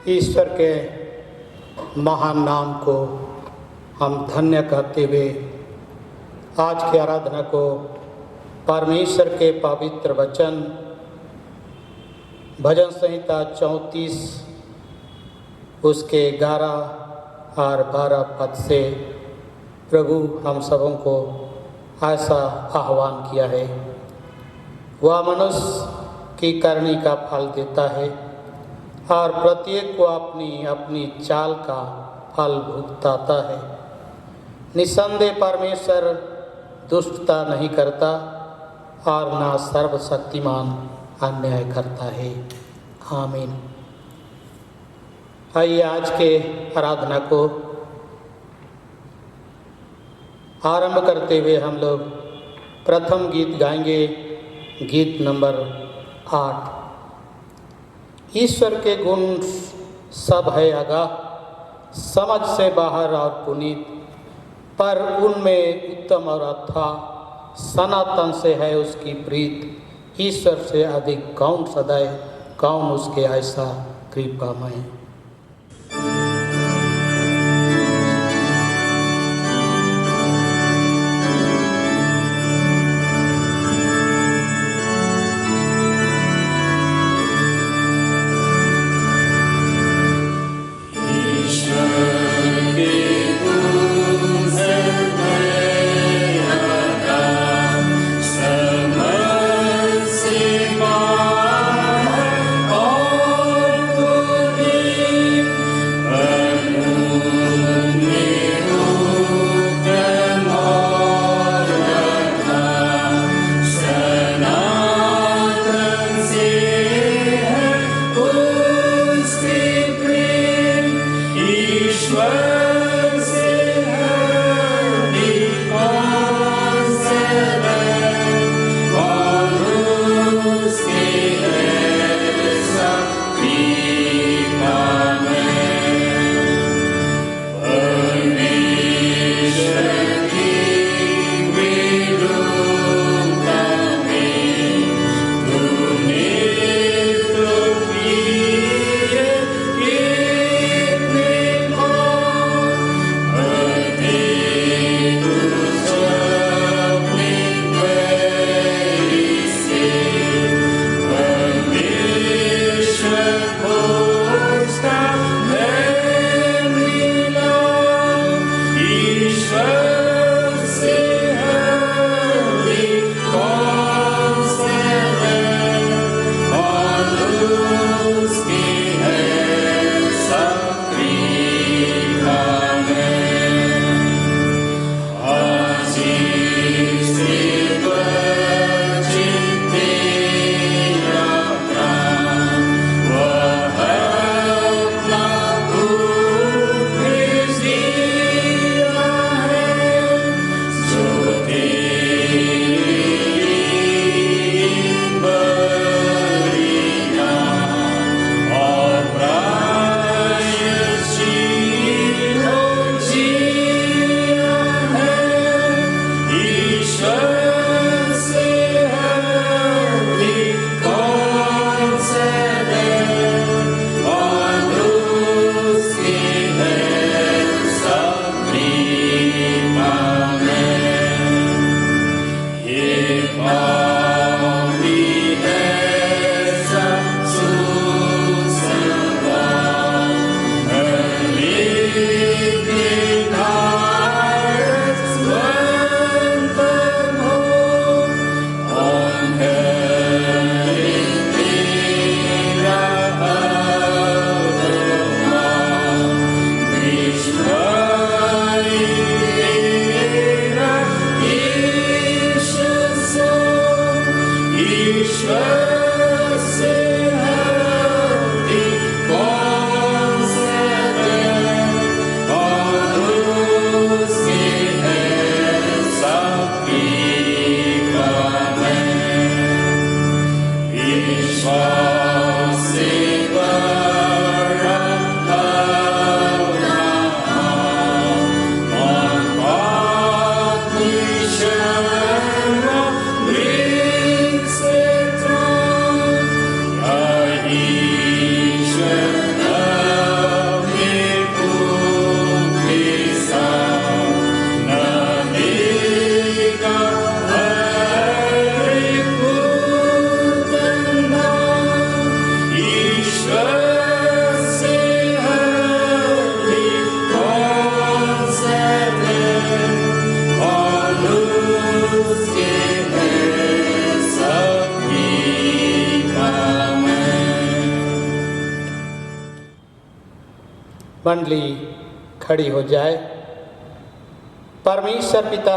ईश्वर के महान नाम को हम धन्य कहते हुए आज की आराधना को परमेश्वर के पवित्र वचन भजन संहिता 34 उसके 11 और 12 पद से प्रभु हम सबों को ऐसा आह्वान किया है। वह मनुष्य की करनी का फल देता है और प्रत्येक को अपनी अपनी चाल का फल भुगताता है। निस्संदेह परमेश्वर दुष्टता नहीं करता और ना सर्वशक्तिमान अन्याय करता है। आमीन। आइए आज के आराधना को आरंभ करते हुए हम लोग प्रथम गीत गाएंगे, गीत नंबर 8। ईश्वर के गुण सब है आगाह, समझ से बाहर और पुनीत, पर उनमें उत्तम और अथाह सनातन से है उसकी प्रीत। ईश्वर से अधिक कौन सदैव, कौन उसके ऐसा कृपामय। Oh मंडली खड़ी हो जाए। परमेश्वर पिता,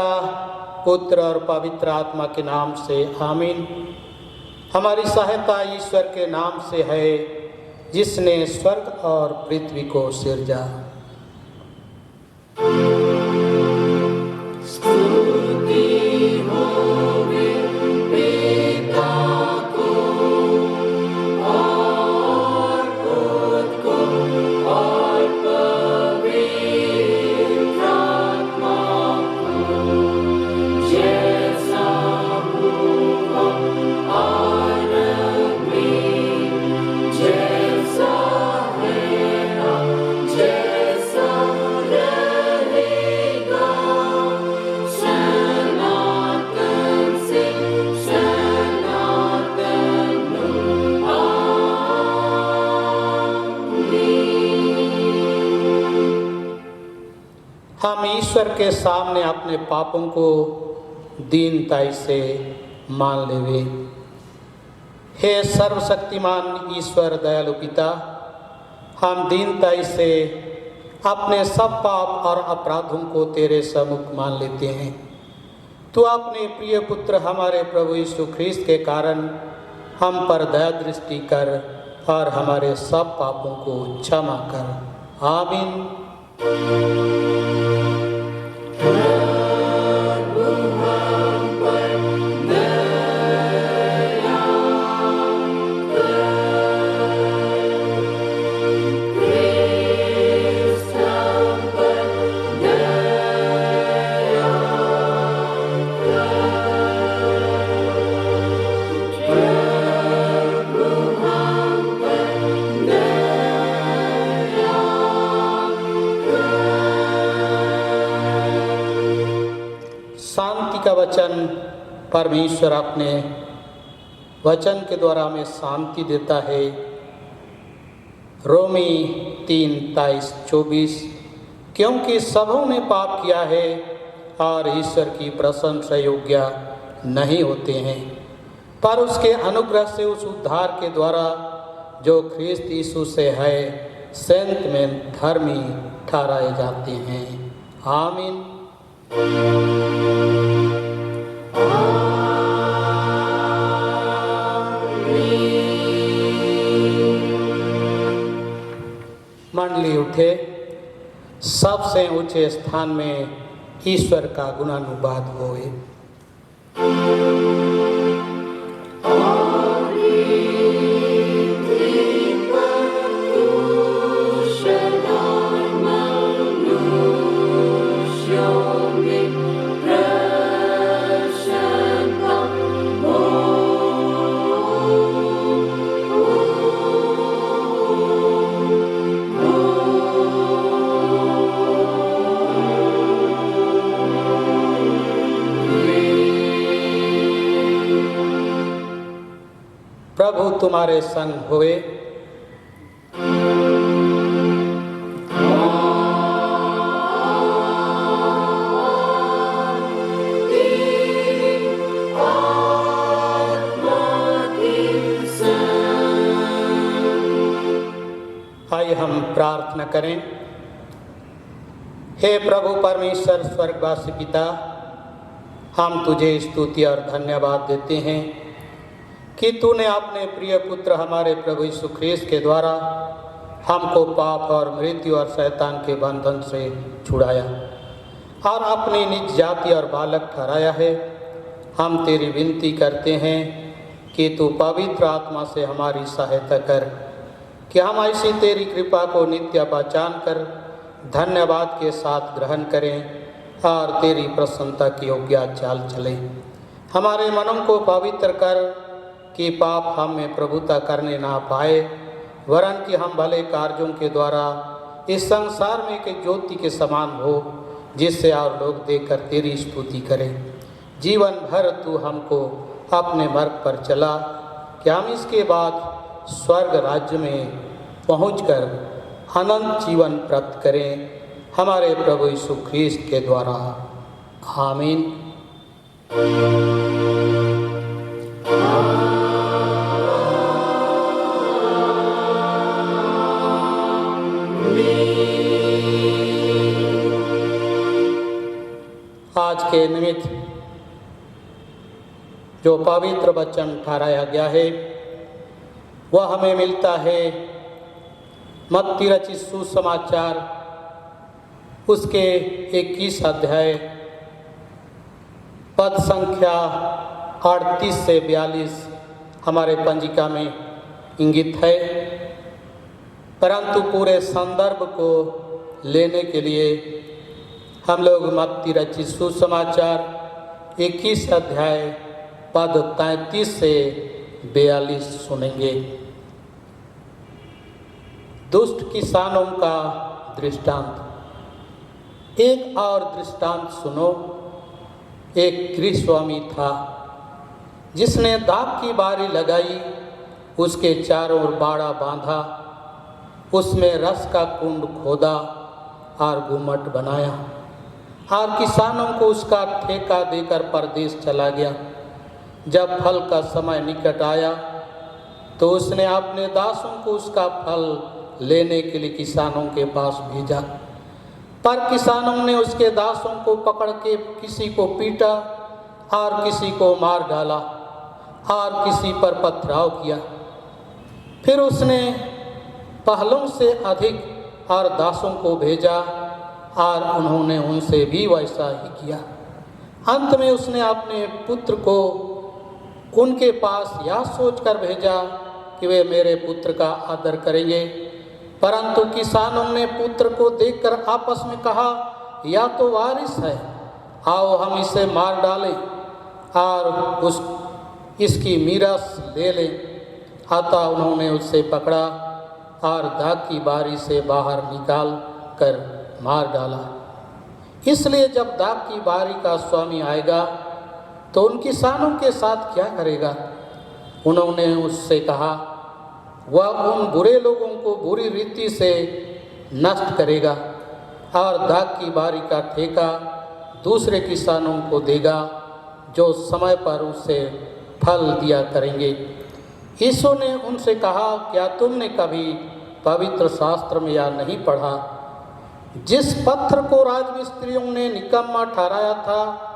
पुत्र और पवित्र आत्मा के नाम से आमीन। हमारी सहायता ईश्वर के नाम से है, जिसने स्वर्ग और पृथ्वी को सिरजा। हम ईश्वर के सामने अपने पापों को दीनताई से मान लेवे। हे सर्वशक्तिमान ईश्वर दयालु पिता, हम दीनताई से अपने सब पाप और अपराधों को तेरे सम्मुख मान लेते हैं। तू अपने प्रिय पुत्र हमारे प्रभु यीशु ख्रीस्त के कारण हम पर दया दृष्टि कर और हमारे सब पापों को क्षमा कर। आमीन। शांति का वचन। परमेश्वर अपने वचन के द्वारा हमें शांति देता है। रोमी 3:23-24, क्योंकि सबों ने पाप किया है और ईश्वर की प्रशंसा योग्य नहीं होते हैं, पर उसके अनुग्रह से उस उद्धार के द्वारा जो ख्रीस्त यीशु से है संत में धर्मी ठहराए जाते हैं। आमीन। मंडली उठे, सबसे ऊंचे स्थान में ईश्वर का गुणानुवाद होए। प्रभु तुम्हारे संग होए। आइए हम प्रार्थना करें। हे प्रभु परमेश्वर स्वर्गवासी पिता, हम तुझे स्तुति और धन्यवाद देते हैं कि तूने अपने प्रिय पुत्र हमारे प्रभु यीशु ख्रीस्त के द्वारा हमको पाप और मृत्यु और शैतान के बंधन से छुड़ाया और अपनी निज जाति और बालक ठहराया है। हम तेरी विनती करते हैं कि तू पवित्र आत्मा से हमारी सहायता कर कि हम ऐसी तेरी कृपा को नित्य पहचान कर धन्यवाद के साथ ग्रहण करें और तेरी प्रसन्नता की योग्य चाल चलें। हमारे मनों को पवित्र कर कि पाप हम में प्रभुता करने ना पाए, वरन कि हम भले कार्यों के द्वारा इस संसार में के ज्योति के समान हो, जिससे और लोग देखकर तेरी स्तुति करें। जीवन भर तू हमको अपने मार्ग पर चला कि हम इसके बाद स्वर्ग राज्य में पहुंचकर अनंत जीवन प्राप्त करें, हमारे प्रभु यीशु ख्रीस्त के द्वारा। आमीन। Amen. के निमित्त जो पवित्र वचन ठहराया गया है वह हमें मिलता है मत्ती रचित सुसमाचार उसके 21 अध्याय पद संख्या 38 से 42 हमारे पंजिका में इंगित है, परंतु पूरे संदर्भ को लेने के लिए हम लोग मत्ती रचित सुसमाचार 21 अध्याय पद 33 से 42 सुनेंगे। दुष्ट किसानों का दृष्टांत। एक और दृष्टांत सुनो। एक गृहस्वामी था जिसने दाख की बारी लगाई, उसके चारों ओर बाड़ा बांधा, उसमें रस का कुंड खोदा और गुम्मट बनाया और किसानों को उसका ठेका देकर परदेश चला गया। जब फल का समय निकट आया तो उसने अपने दासों को उसका फल लेने के लिए किसानों के पास भेजा, पर किसानों ने उसके दासों को पकड़ के किसी को पीटा और किसी को मार डाला और किसी पर पथराव किया। फिर उसने पहलों से अधिक और दासों को भेजा और उन्होंने उनसे भी वैसा ही किया। अंत में उसने अपने पुत्र को उनके पास यह सोचकर भेजा कि वे मेरे पुत्र का आदर करेंगे, परंतु किसानों ने पुत्र को देखकर आपस में कहा, यह तो वारिस है, आओ हम इसे मार डालें और इसकी मीरास ले लें। अतः उन्होंने उसे पकड़ा और दाख की बारी से बाहर निकाल कर मार डाला। इसलिए जब दाख की बारी का स्वामी आएगा तो उन किसानों के साथ क्या करेगा? उन्होंने उससे कहा, वह उन बुरे लोगों को बुरी रीति से नष्ट करेगा और दाख की बारी का ठेका दूसरे किसानों को देगा जो समय पर उसे फल दिया करेंगे। यीशु ने उनसे कहा, क्या तुमने कभी पवित्र शास्त्र में यह नहीं पढ़ा, जिस पत्थर को राजमिस्त्रियों ने निकम्मा ठहराया था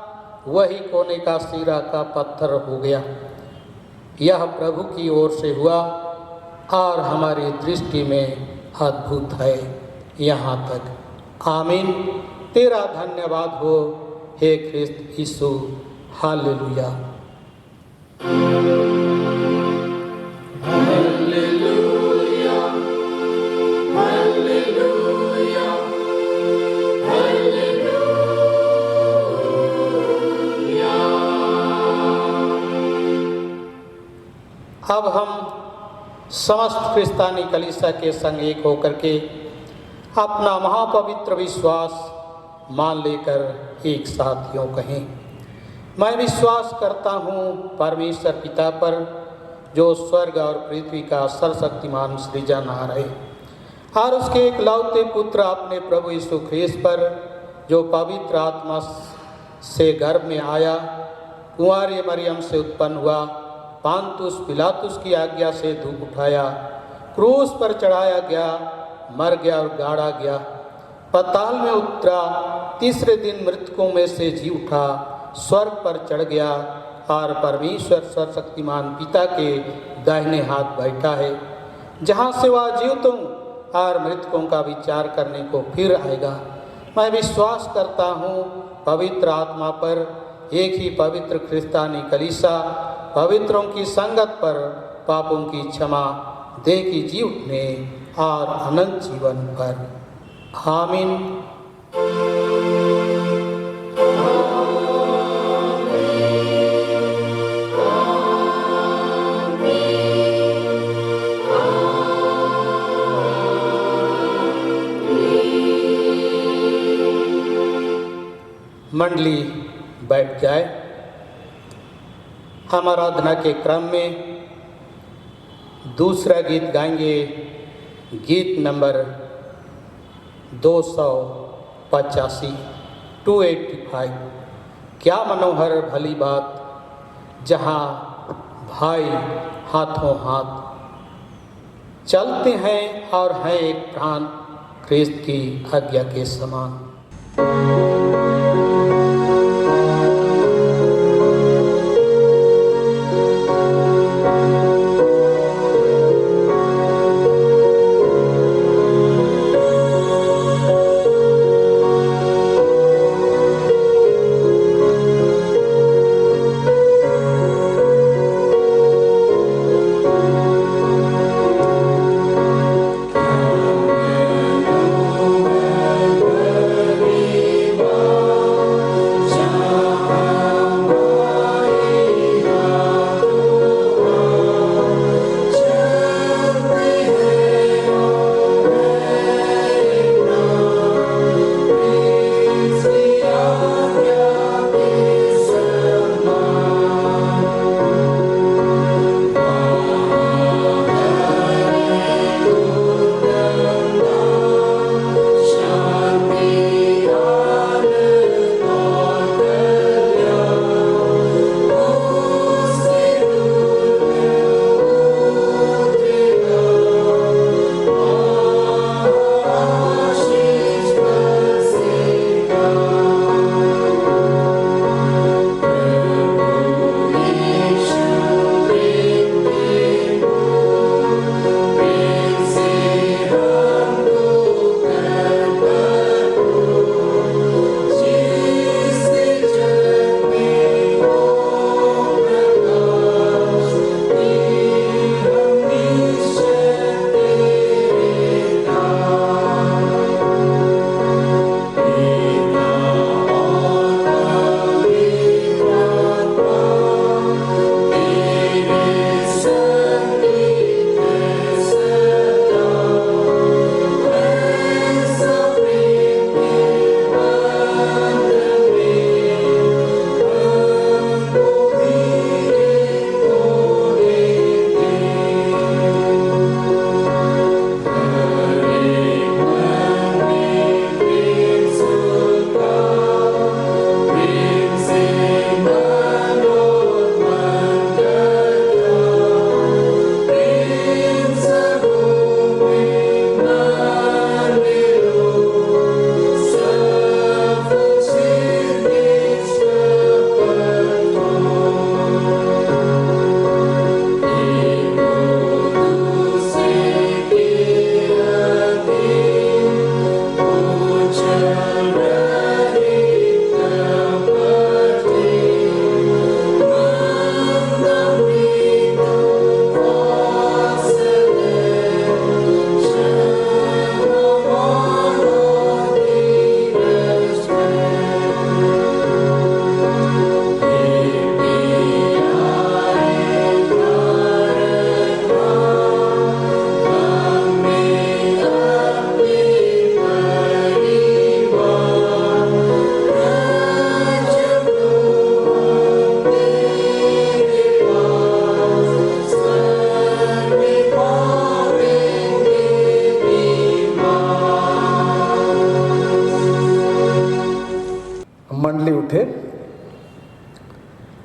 वही कोने का सिरा का पत्थर हो गया। यह प्रभु की ओर से हुआ और हमारी दृष्टि में अद्भुत है। यहाँ तक आमीन। तेरा धन्यवाद हो हे ख्रिस्त यीशु। हालेलुया। Hallelujah, hallelujah, hallelujah. अब हम समस्त क्रिस्तानी कलीसिया के संग एक होकर के अपना महापवित्र विश्वास मान लेकर एक साथ यूँ कहें, मैं विश्वास करता हूँ परमेश्वर पिता पर, जो स्वर्ग और पृथ्वी का सर्वशक्तिमान सृजनहार है, और उसके एक लौते पुत्र अपने प्रभु यीशु ख्रीस्त पर, जो पवित्र आत्मा से गर्भ में आया, कुंवारी मरियम से उत्पन्न हुआ, पांतुस पिलातुस की आज्ञा से धूप उठाया, क्रूस पर चढ़ाया गया, मर गया और गाड़ा गया, पाताल में उतरा, तीसरे दिन मृतकों में से जी उठा, स्वर्ग पर चढ़ गया और परमेश्वर सर्वशक्तिमान पिता के दाहिने हाथ बैठा है, जहाँ से वह जीवितों और मृतकों का विचार करने को फिर आएगा। मैं विश्वास करता हूँ पवित्र आत्मा पर, एक ही पवित्र क्रिस्तानी कलीसिया, पवित्रों की संगत पर, पापों की क्षमा, देह की जी उठने और अनंत जीवन पर। आमीन। मंडली बैठ जाए। हम आराधना के क्रम में दूसरा गीत गाएंगे, गीत नंबर 285, 285। क्या मनोहर भली बात, जहाँ भाई हाथों हाथ चलते हैं और हैं एक प्राण, ख्रिस्त की आज्ञा के समान।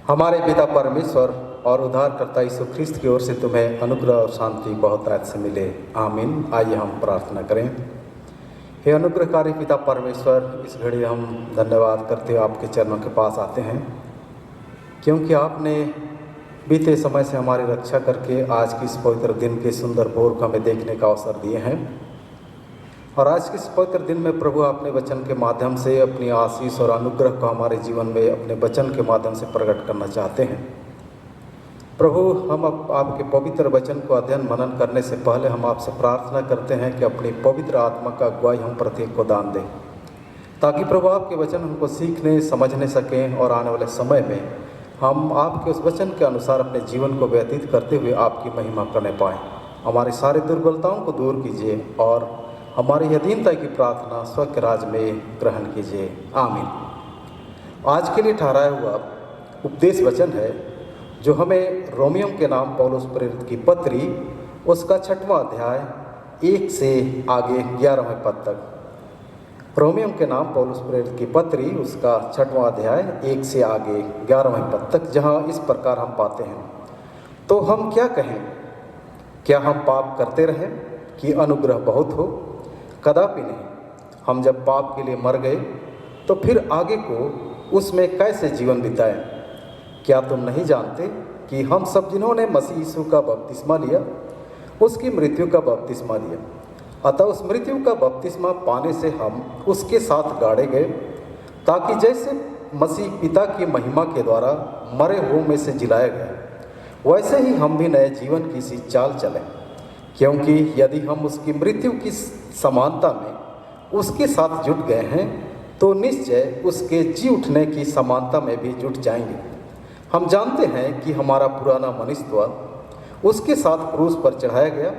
हमारे पिता परमेश्वर और उद्धारकर्ता यीशु ख्रिस्त की ओर से तुम्हें अनुग्रह और शांति बहुतायत से मिले। आमीन। आइए हम प्रार्थना करें। हे अनुग्रहकारी पिता परमेश्वर, इस घड़ी हम धन्यवाद करते हुए आपके चरणों के पास आते हैं, क्योंकि आपने बीते समय से हमारी रक्षा करके आज की इस पवित्र दिन के सुंदर भोर को हमें देखने का अवसर दिए हैं। और आज के इस पवित्र दिन में प्रभु अपने वचन के माध्यम से अपनी आशीष और अनुग्रह को हमारे जीवन में अपने वचन के माध्यम से प्रकट करना चाहते हैं। प्रभु, हम आपके पवित्र वचन को अध्ययन मनन करने से पहले हम आपसे प्रार्थना करते हैं कि अपनी पवित्र आत्मा का अगुवाई हम प्रत्येक को दान दें, ताकि प्रभु आपके वचन हमको सीखने समझने सकें और आने वाले समय में हम आपके उस वचन के अनुसार अपने जीवन को व्यतीत करते हुए आपकी महिमा करने पाएँ। हमारी सारी दुर्बलताओं को दूर कीजिए और हमारी अधीनता की प्रार्थना स्वर्ग राज में ग्रहण कीजिए। आमीन। आज के लिए ठहराया हुआ उपदेश वचन है जो हमें रोमियो के नाम पौलुस प्रेरित की पत्री उसका 6वां अध्याय 1 से आगे 11वें पद तक। रोमियो के नाम पौलुस प्रेरित की पत्री उसका 6वां अध्याय 1 से आगे 11वें पद तक, जहाँ इस प्रकार हम पाते हैं, तो हम क्या कहें? क्या हम पाप करते रहें कि अनुग्रह बहुत हो? कदापि नहीं। हम जब पाप के लिए मर गए तो फिर आगे को उसमें कैसे जीवन बिताएं? क्या तुम नहीं जानते कि हम सब जिन्होंने मसीह यीशु का बपतिस्मा लिया उसकी मृत्यु का बपतिस्मा लिया, अतः उस मृत्यु का बपतिस्मा पाने से हम उसके साथ गाड़े गए, ताकि जैसे मसीह पिता की महिमा के द्वारा मरे हुओं में से जिलाया गया, वैसे ही हम भी नए जीवन की सी चाल चलें। क्योंकि यदि हम उसकी मृत्यु की समानता में उसके साथ जुट गए हैं, तो निश्चय उसके जी उठने की समानता में भी जुट जाएंगे। हम जानते हैं कि हमारा पुराना मनुष्य उसके साथ क्रूस पर चढ़ाया गया,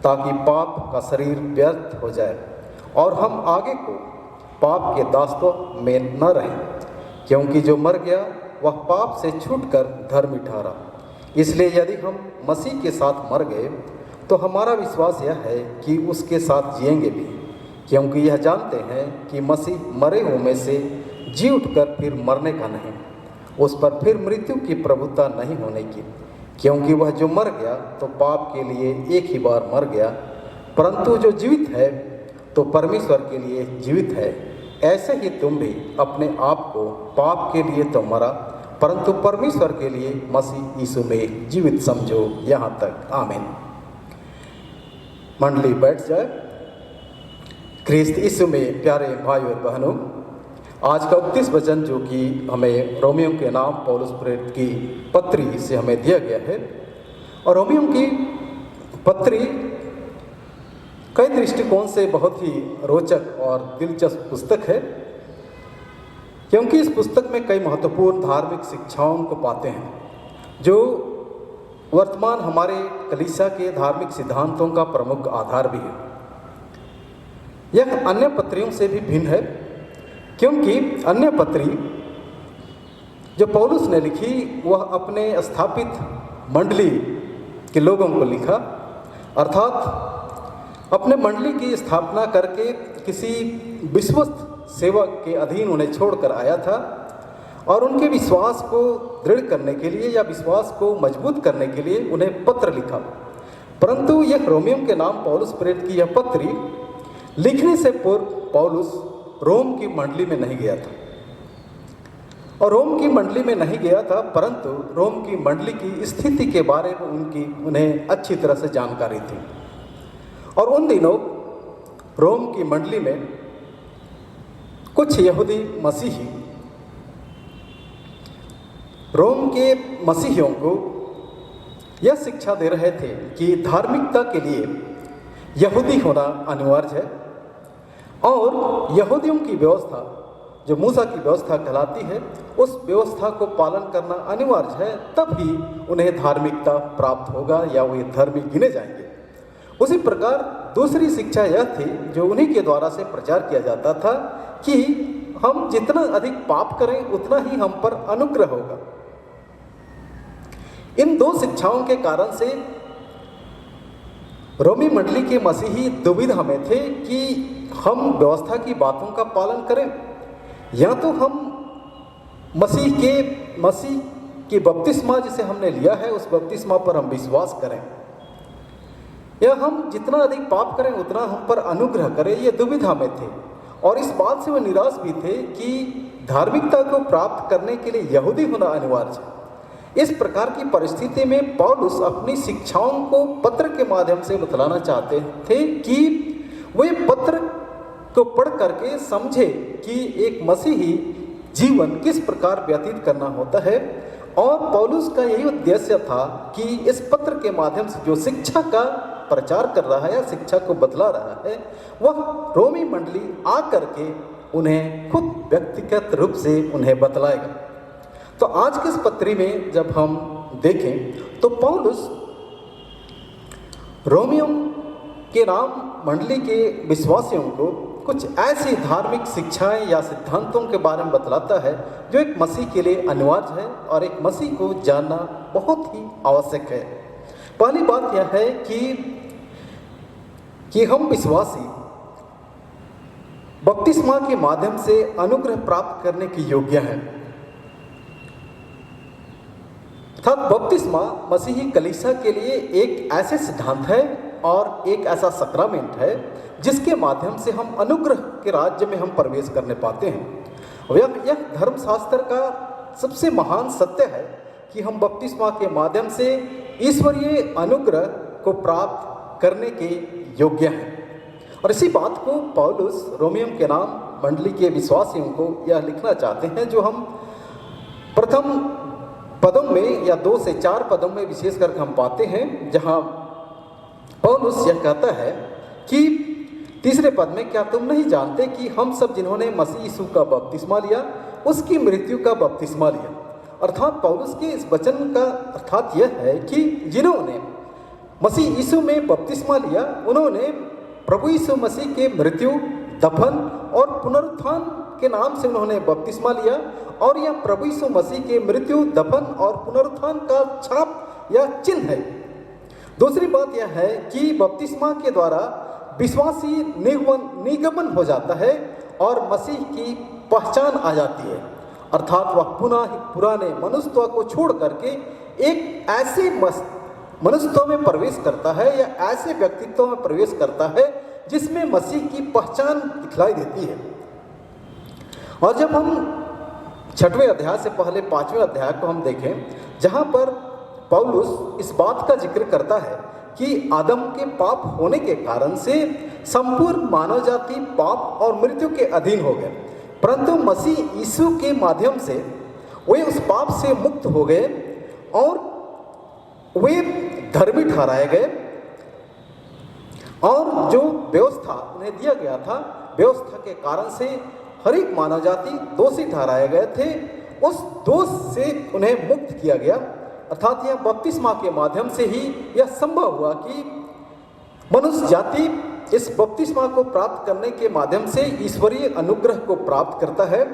ताकि पाप का शरीर व्यर्थ हो जाए और हम आगे को पाप के दासत्व में न रहें, क्योंकि जो मर गया वह पाप से छूटकर धर्मी ठहरा। इसलिए यदि हम मसीह के साथ मर गए तो हमारा विश्वास यह है कि उसके साथ जिएंगे भी, क्योंकि यह जानते हैं कि मसीह मरे हुओं में से जी उठकर फिर मरने का नहीं, उस पर फिर मृत्यु की प्रभुता नहीं होने की। क्योंकि वह जो मर गया तो पाप के लिए एक ही बार मर गया, परंतु जो जीवित है तो परमेश्वर के लिए जीवित है। ऐसे ही तुम भी अपने आप को पाप के लिए तो मरा, परंतु परमेश्वर के लिए मसीह यीशु में जीवित समझो। यहाँ तक। आमीन। मंडली बैठ जाए। ख्रिस्त यीशु में प्यारे भाई और बहनों, आज का उपदेश वचन जो कि हमें रोमियो के नाम पौलुस प्रेरित की पत्री से हमें दिया गया है, और रोमियो की पत्री कई दृष्टिकोण से बहुत ही रोचक और दिलचस्प पुस्तक है, क्योंकि इस पुस्तक में कई महत्वपूर्ण धार्मिक शिक्षाओं को पाते हैं जो वर्तमान हमारे कलीसिया के धार्मिक सिद्धांतों का प्रमुख आधार भी है। यह अन्य पत्रियों से भी भिन्न है, क्योंकि अन्य पत्री जो पौलुस ने लिखी वह अपने स्थापित मंडली के लोगों को लिखा, अर्थात अपने मंडली की स्थापना करके किसी विश्वस्त सेवक के अधीन उन्हें छोड़कर आया था और उनके विश्वास को दृढ़ करने के लिए या विश्वास को मजबूत करने के लिए उन्हें पत्र लिखा। परंतु यह रोमियो के नाम पौलुस प्रेरित की यह पत्री लिखने से पूर्व पौलुस रोम की मंडली में नहीं गया था, और रोम की मंडली में नहीं गया था, परंतु रोम की मंडली की स्थिति के बारे में उन्हें अच्छी तरह से जानकारी थी। और उन दिनों रोम की मंडली में कुछ यहूदी मसीही रोम के मसीहियों को यह शिक्षा दे रहे थे कि धार्मिकता के लिए यहूदी होना अनिवार्य है, और यहूदियों की व्यवस्था जो मूसा की व्यवस्था कहलाती है उस व्यवस्था को पालन करना अनिवार्य है, तब ही उन्हें धार्मिकता प्राप्त होगा या वे धर्मी गिने जाएंगे। उसी प्रकार दूसरी शिक्षा यह थी जो उन्हीं के द्वारा से प्रचार किया जाता था कि हम जितना अधिक पाप करें उतना ही हम पर अनुग्रह होगा। इन दो शिक्षाओं के कारण से रोमी मंडली के मसीही दुविधा में थे कि हम व्यवस्था की बातों का पालन करें या तो हम मसीह कि बपतिस्मा जिसे हमने लिया है उस बपतिस्मा पर हम विश्वास करें, या हम जितना अधिक पाप करें उतना हम पर अनुग्रह करें, ये दुविधा में थे। और इस बात से वो निराश भी थे कि धार्मिकता को प्राप्त करने के लिए यहूदी होना अनिवार्य है। इस प्रकार की परिस्थिति में पौलुस अपनी शिक्षाओं को पत्र के माध्यम से बतलाना चाहते थे कि वे पत्र को पढ़ करके समझे कि एक मसीही जीवन किस प्रकार व्यतीत करना होता है। और पौलुस का यही उद्देश्य था कि इस पत्र के माध्यम से जो शिक्षा का प्रचार कर रहा है या शिक्षा को बतला रहा है, वह रोमी मंडली आकर के उन्हें खुद व्यक्तिगत रूप से उन्हें बतलाएगा। तो आज के इस पत्री में जब हम देखें तो पौलुस रोमियों के नाम मंडली के विश्वासियों को कुछ ऐसी धार्मिक शिक्षाएं या सिद्धांतों के बारे में बतलाता है जो एक मसीह के लिए अनिवार्य है और एक मसीह को जानना बहुत ही आवश्यक है। पहली बात यह है कि हम विश्वासी बपतिस्मा के माध्यम से अनुग्रह प्राप्त करने के योग्य हैं। अर्थात बपतिस्मा मसीही कलीसिया के लिए एक ऐसे सिद्धांत है और एक ऐसा सक्रमेंट है जिसके माध्यम से हम अनुग्रह के राज्य में हम प्रवेश करने पाते हैं। यह धर्मशास्त्र का सबसे महान सत्य है कि हम बपतिस्मा के माध्यम से ईश्वरीय अनुग्रह को प्राप्त करने के योग्य हैं। और इसी बात को पौलुस रोमियम के नाम मंडली के विश्वासियों को यह लिखना चाहते हैं, जो हम प्रथम पदों में या 2 से 4 पदों में विशेष करके हम पाते हैं, जहां पौलुस यह कहता है कि तीसरे पद में, क्या तुम नहीं जानते कि हम सब जिन्होंने मसीह यीशु का बपतिस्मा लिया उसकी मृत्यु का बपतिस्मा लिया। अर्थात पौलुस के इस वचन का अर्थात यह है कि जिन्होंने मसीह यीशु में बपतिस्मा लिया उन्होंने प्रभु यीशु मसीह के मृत्यु, दफन और पुनरुत्थान के नाम से उन्होंने बपतिस्मा लिया। और यह प्रभु यीशु मसीह के मृत्यु, दफन और पुनरुत्थान का छाप या चिन्ह है। दूसरी बात यह है कि बपतिस्मा के द्वारा विश्वासी निगमन हो जाता है और मसीह की पहचान आ जाती है। अर्थात वह पुराने मनुष्यत्व को छोड़ करके एक ऐसे मनुष्यत्व में प्रवेश करता है या ऐसे व्यक्तित्व में प्रवेश करता है जिसमें मसीह की पहचान दिखलाई देती है। और जब हम 6वें अध्याय से पहले 5वें अध्याय को हम देखें, जहां पर पौलुस इस बात का जिक्र करता है कि आदम के पाप होने के कारण से संपूर्ण मानव जाति पाप और मृत्यु के अधीन हो गए, परंतु मसीह यीशु के माध्यम से वे उस पाप से मुक्त हो गए और वे धर्मी ठहराए गए। और जो व्यवस्था उन्हें दिया गया था, व्यवस्था के कारण से हर एक मानव जाति दोषी ठहराए गए थे, उस दोष से उन्हें मुक्त किया गया। अर्थात यह बपतिस्मा के माध्यम से ही यह संभव हुआ कि मनुष्य जाति इस बपतिस्मा को प्राप्त करने के माध्यम से ईश्वरीय अनुग्रह को प्राप्त करता है।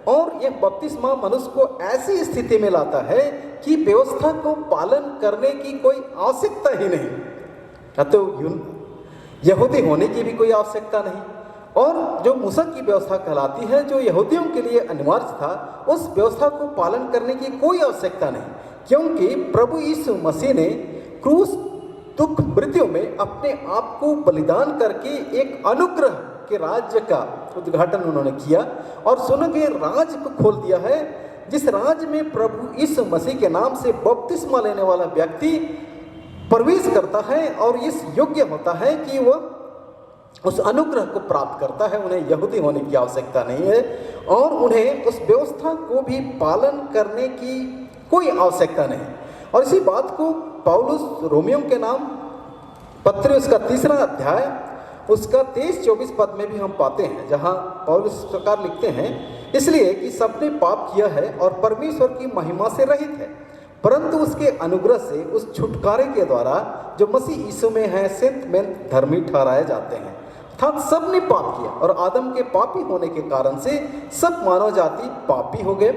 और यह बपतिस्मा मनुष्य को ऐसी स्थिति में लाता है कि व्यवस्था को पालन करने की कोई आवश्यकता ही नहीं, तो यहूदी होने की भी कोई आवश्यकता नहीं। और जो मूसा की व्यवस्था कहलाती है, जो यहूदियों के लिए अनिवार्य था, उस व्यवस्था को पालन करने की कोई आवश्यकता नहीं, क्योंकि प्रभु यीशु मसीह ने क्रूस दुख मृत्यु में अपने आप को बलिदान करके एक अनुग्रह के राज्य का उद्घाटन उन्होंने किया और स्वर्गीय राज्य को खोल दिया है, जिस राज्य में प्रभु यीशु मसीह के नाम से बपतिस्मा लेने वाला व्यक्ति प्रवेश करता है और इस योग्य होता है कि वह उस अनुग्रह को प्राप्त करता है। उन्हें यहूदी होने की आवश्यकता नहीं है और उन्हें उस व्यवस्था को भी पालन करने की कोई आवश्यकता नहीं। और इसी बात को पौलुस रोमियों के नाम पत्र उसका 3 अध्याय उसका 23-24 पद में भी हम पाते हैं, जहां पौलुस इस प्रकार लिखते हैं, इसलिए कि सबने पाप किया है और परमेश्वर की महिमा से रहित है, परंतु उसके अनुग्रह से उस छुटकारे के द्वारा जो मसीह यीशु में है सिद्ध में धर्मी ठहराए जाते हैं। अर्थात सबने पाप किया और आदम के पापी होने के कारण से सब मानव जाति पापी हो गए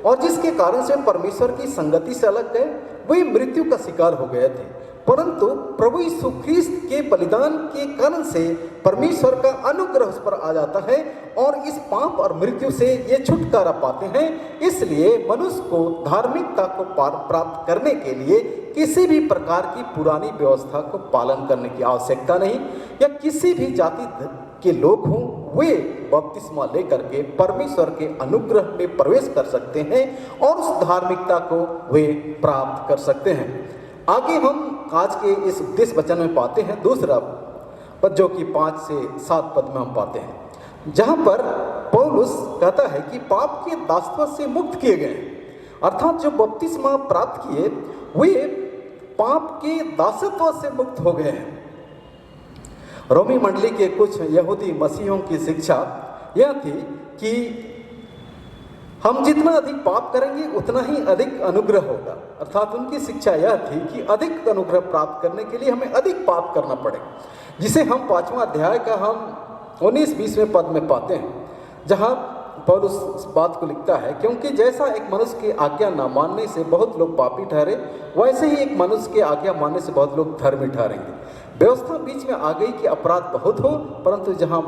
और जिसके कारण से परमेश्वर की संगति से अलग गए, वे मृत्यु का शिकार हो गए थे। परंतु प्रभु यीशु ख्रिस्त के बलिदान के कारण से परमेश्वर का अनुग्रह उस पर आ जाता है और इस पाप और मृत्यु से ये छुटकारा पाते हैं। इसलिए मनुष्य को धार्मिकता को प्राप्त करने के लिए किसी भी प्रकार की पुरानी व्यवस्था को पालन करने की आवश्यकता नहीं, या किसी भी जाति के लोग हों वे बपतिस्मा लेकर के परमेश्वर के अनुग्रह में प्रवेश कर सकते हैं और उस धार्मिकता को वे प्राप्त कर सकते हैं। आगे हम आज के इस उपदेश वचन में पाते हैं दूसरा पद, जो कि 5 से 7 पद में हम पाते हैं, जहां पर पौलुस कहता है कि पाप के दासत्व से मुक्त किए गए, अर्थात जो बपतिस्मा प्राप्त किए वे पाप के दासत्व से मुक्त हो गए हैं। रोमी मंडली के कुछ यहूदी मसीहों की शिक्षा यह थी कि हम जितना अधिक पाप करेंगे उतना ही अधिक अनुग्रह होगा, अर्थात उनकी शिक्षा यह थी कि अधिक अनुग्रह प्राप्त करने के लिए हमें अधिक पाप करना पड़ेगा, जिसे हम 5वां अध्याय का हम 19-20वें पद में पाते हैं, जहां पौलुस इस बात को लिखता है, क्योंकि जैसा एक मनुष्य की आज्ञा न मानने से बहुत लोग पापी ठहरे, वैसे ही एक मनुष्य की आज्ञा मानने से बहुत लोग धर्मी ठहरेंगे। व्यवस्था बीच में आ गई कि अपराध बहुत हो, परंतु जहां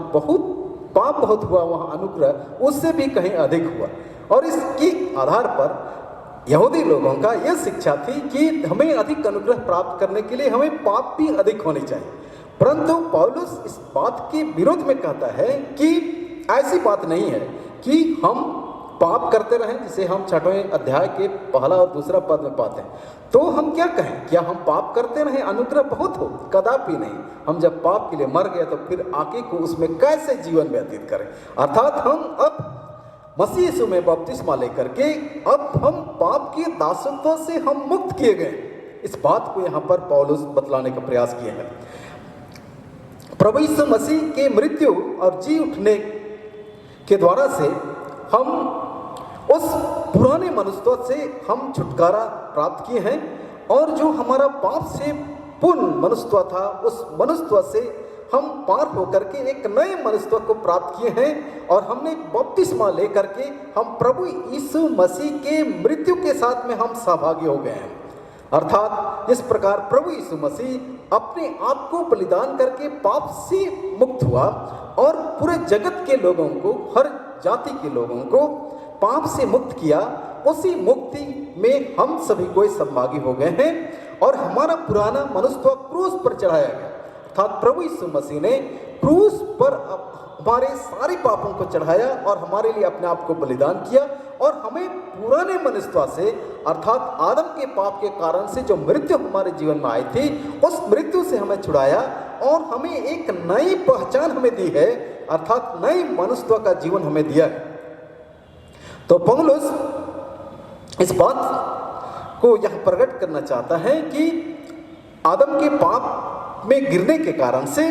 पाप बहुत हुआ वहां अनुग्रह उससे भी कहीं अधिक हुआ। और इसके आधार पर यहूदी लोगों का यह शिक्षा थी कि हमें अधिक अनुग्रह प्राप्त करने के लिए हमें पाप भी अधिक होने चाहिए। परंतु पौलुस इस बात के विरोध में कहता है कि ऐसी बात नहीं है कि हम पाप करते रहें, जिसे हम 6वें अध्याय के पहला और दूसरा पद में पाते हैं। तो हम क्या कहें, क्या हम पाप करते रहें अनुग्रह बहुत हो? कदापि नहीं। हम जब पाप के लिए मर गए तो फिर आगे को उसमें कैसे जीवन व्यतीत करें? अर्थात हम अब मसीह यीशु में बपतिस्मा लेकर के अब हम पाप के दासत्व से हम मुक्त किए गए। इस बात को यहाँ पर पौलुस बतलाने का प्रयास किया है। प्रभु यीशु मसीह के मृत्यु और जी उठने के द्वारा से हम उस पुराने मनुष्यत्व से हम छुटकारा प्राप्त किए हैं, और जो हमारा पाप से पूर्ण मनुष्यत्व था उस मनुष्यत्व से हम पार होकर के एक नए मनुष्यत्व को प्राप्त किए हैं, और हमने बपतिस्मा लेकर के हम प्रभु यीशु मसीह के मृत्यु के साथ में हम सहभागी हो गए हैं। अर्थात इस प्रकार प्रभु यीशु मसीह अपने आप को बलिदान करके पाप से मुक्त हुआ और पूरे जगत के लोगों को, हर जाति के लोगों को पाप से मुक्त किया। उसी मुक्ति में हम सभी कोई सहभागी हो गए हैं और हमारा पुराना मनुष्यत्व क्रूस पर चढ़ाया गया। अर्थात प्रभु यीशु मसीह ने क्रूस पर हमारे सारे पापों को चढ़ाया और हमारे लिए अपने आप को बलिदान किया, और हमें पुराने मनुष्यत्व से अर्थात आदम के पाप के कारण से जो मृत्यु हमारे जीवन में आई थी उस मृत्यु से हमें छुड़ाया और हमें एक नई पहचान हमें दी है, अर्थात नई मनुष्यत्व का जीवन हमें दिया है। तो पौलुस इस बात को यह प्रकट करना चाहता है कि आदम के पाप में गिरने के कारण से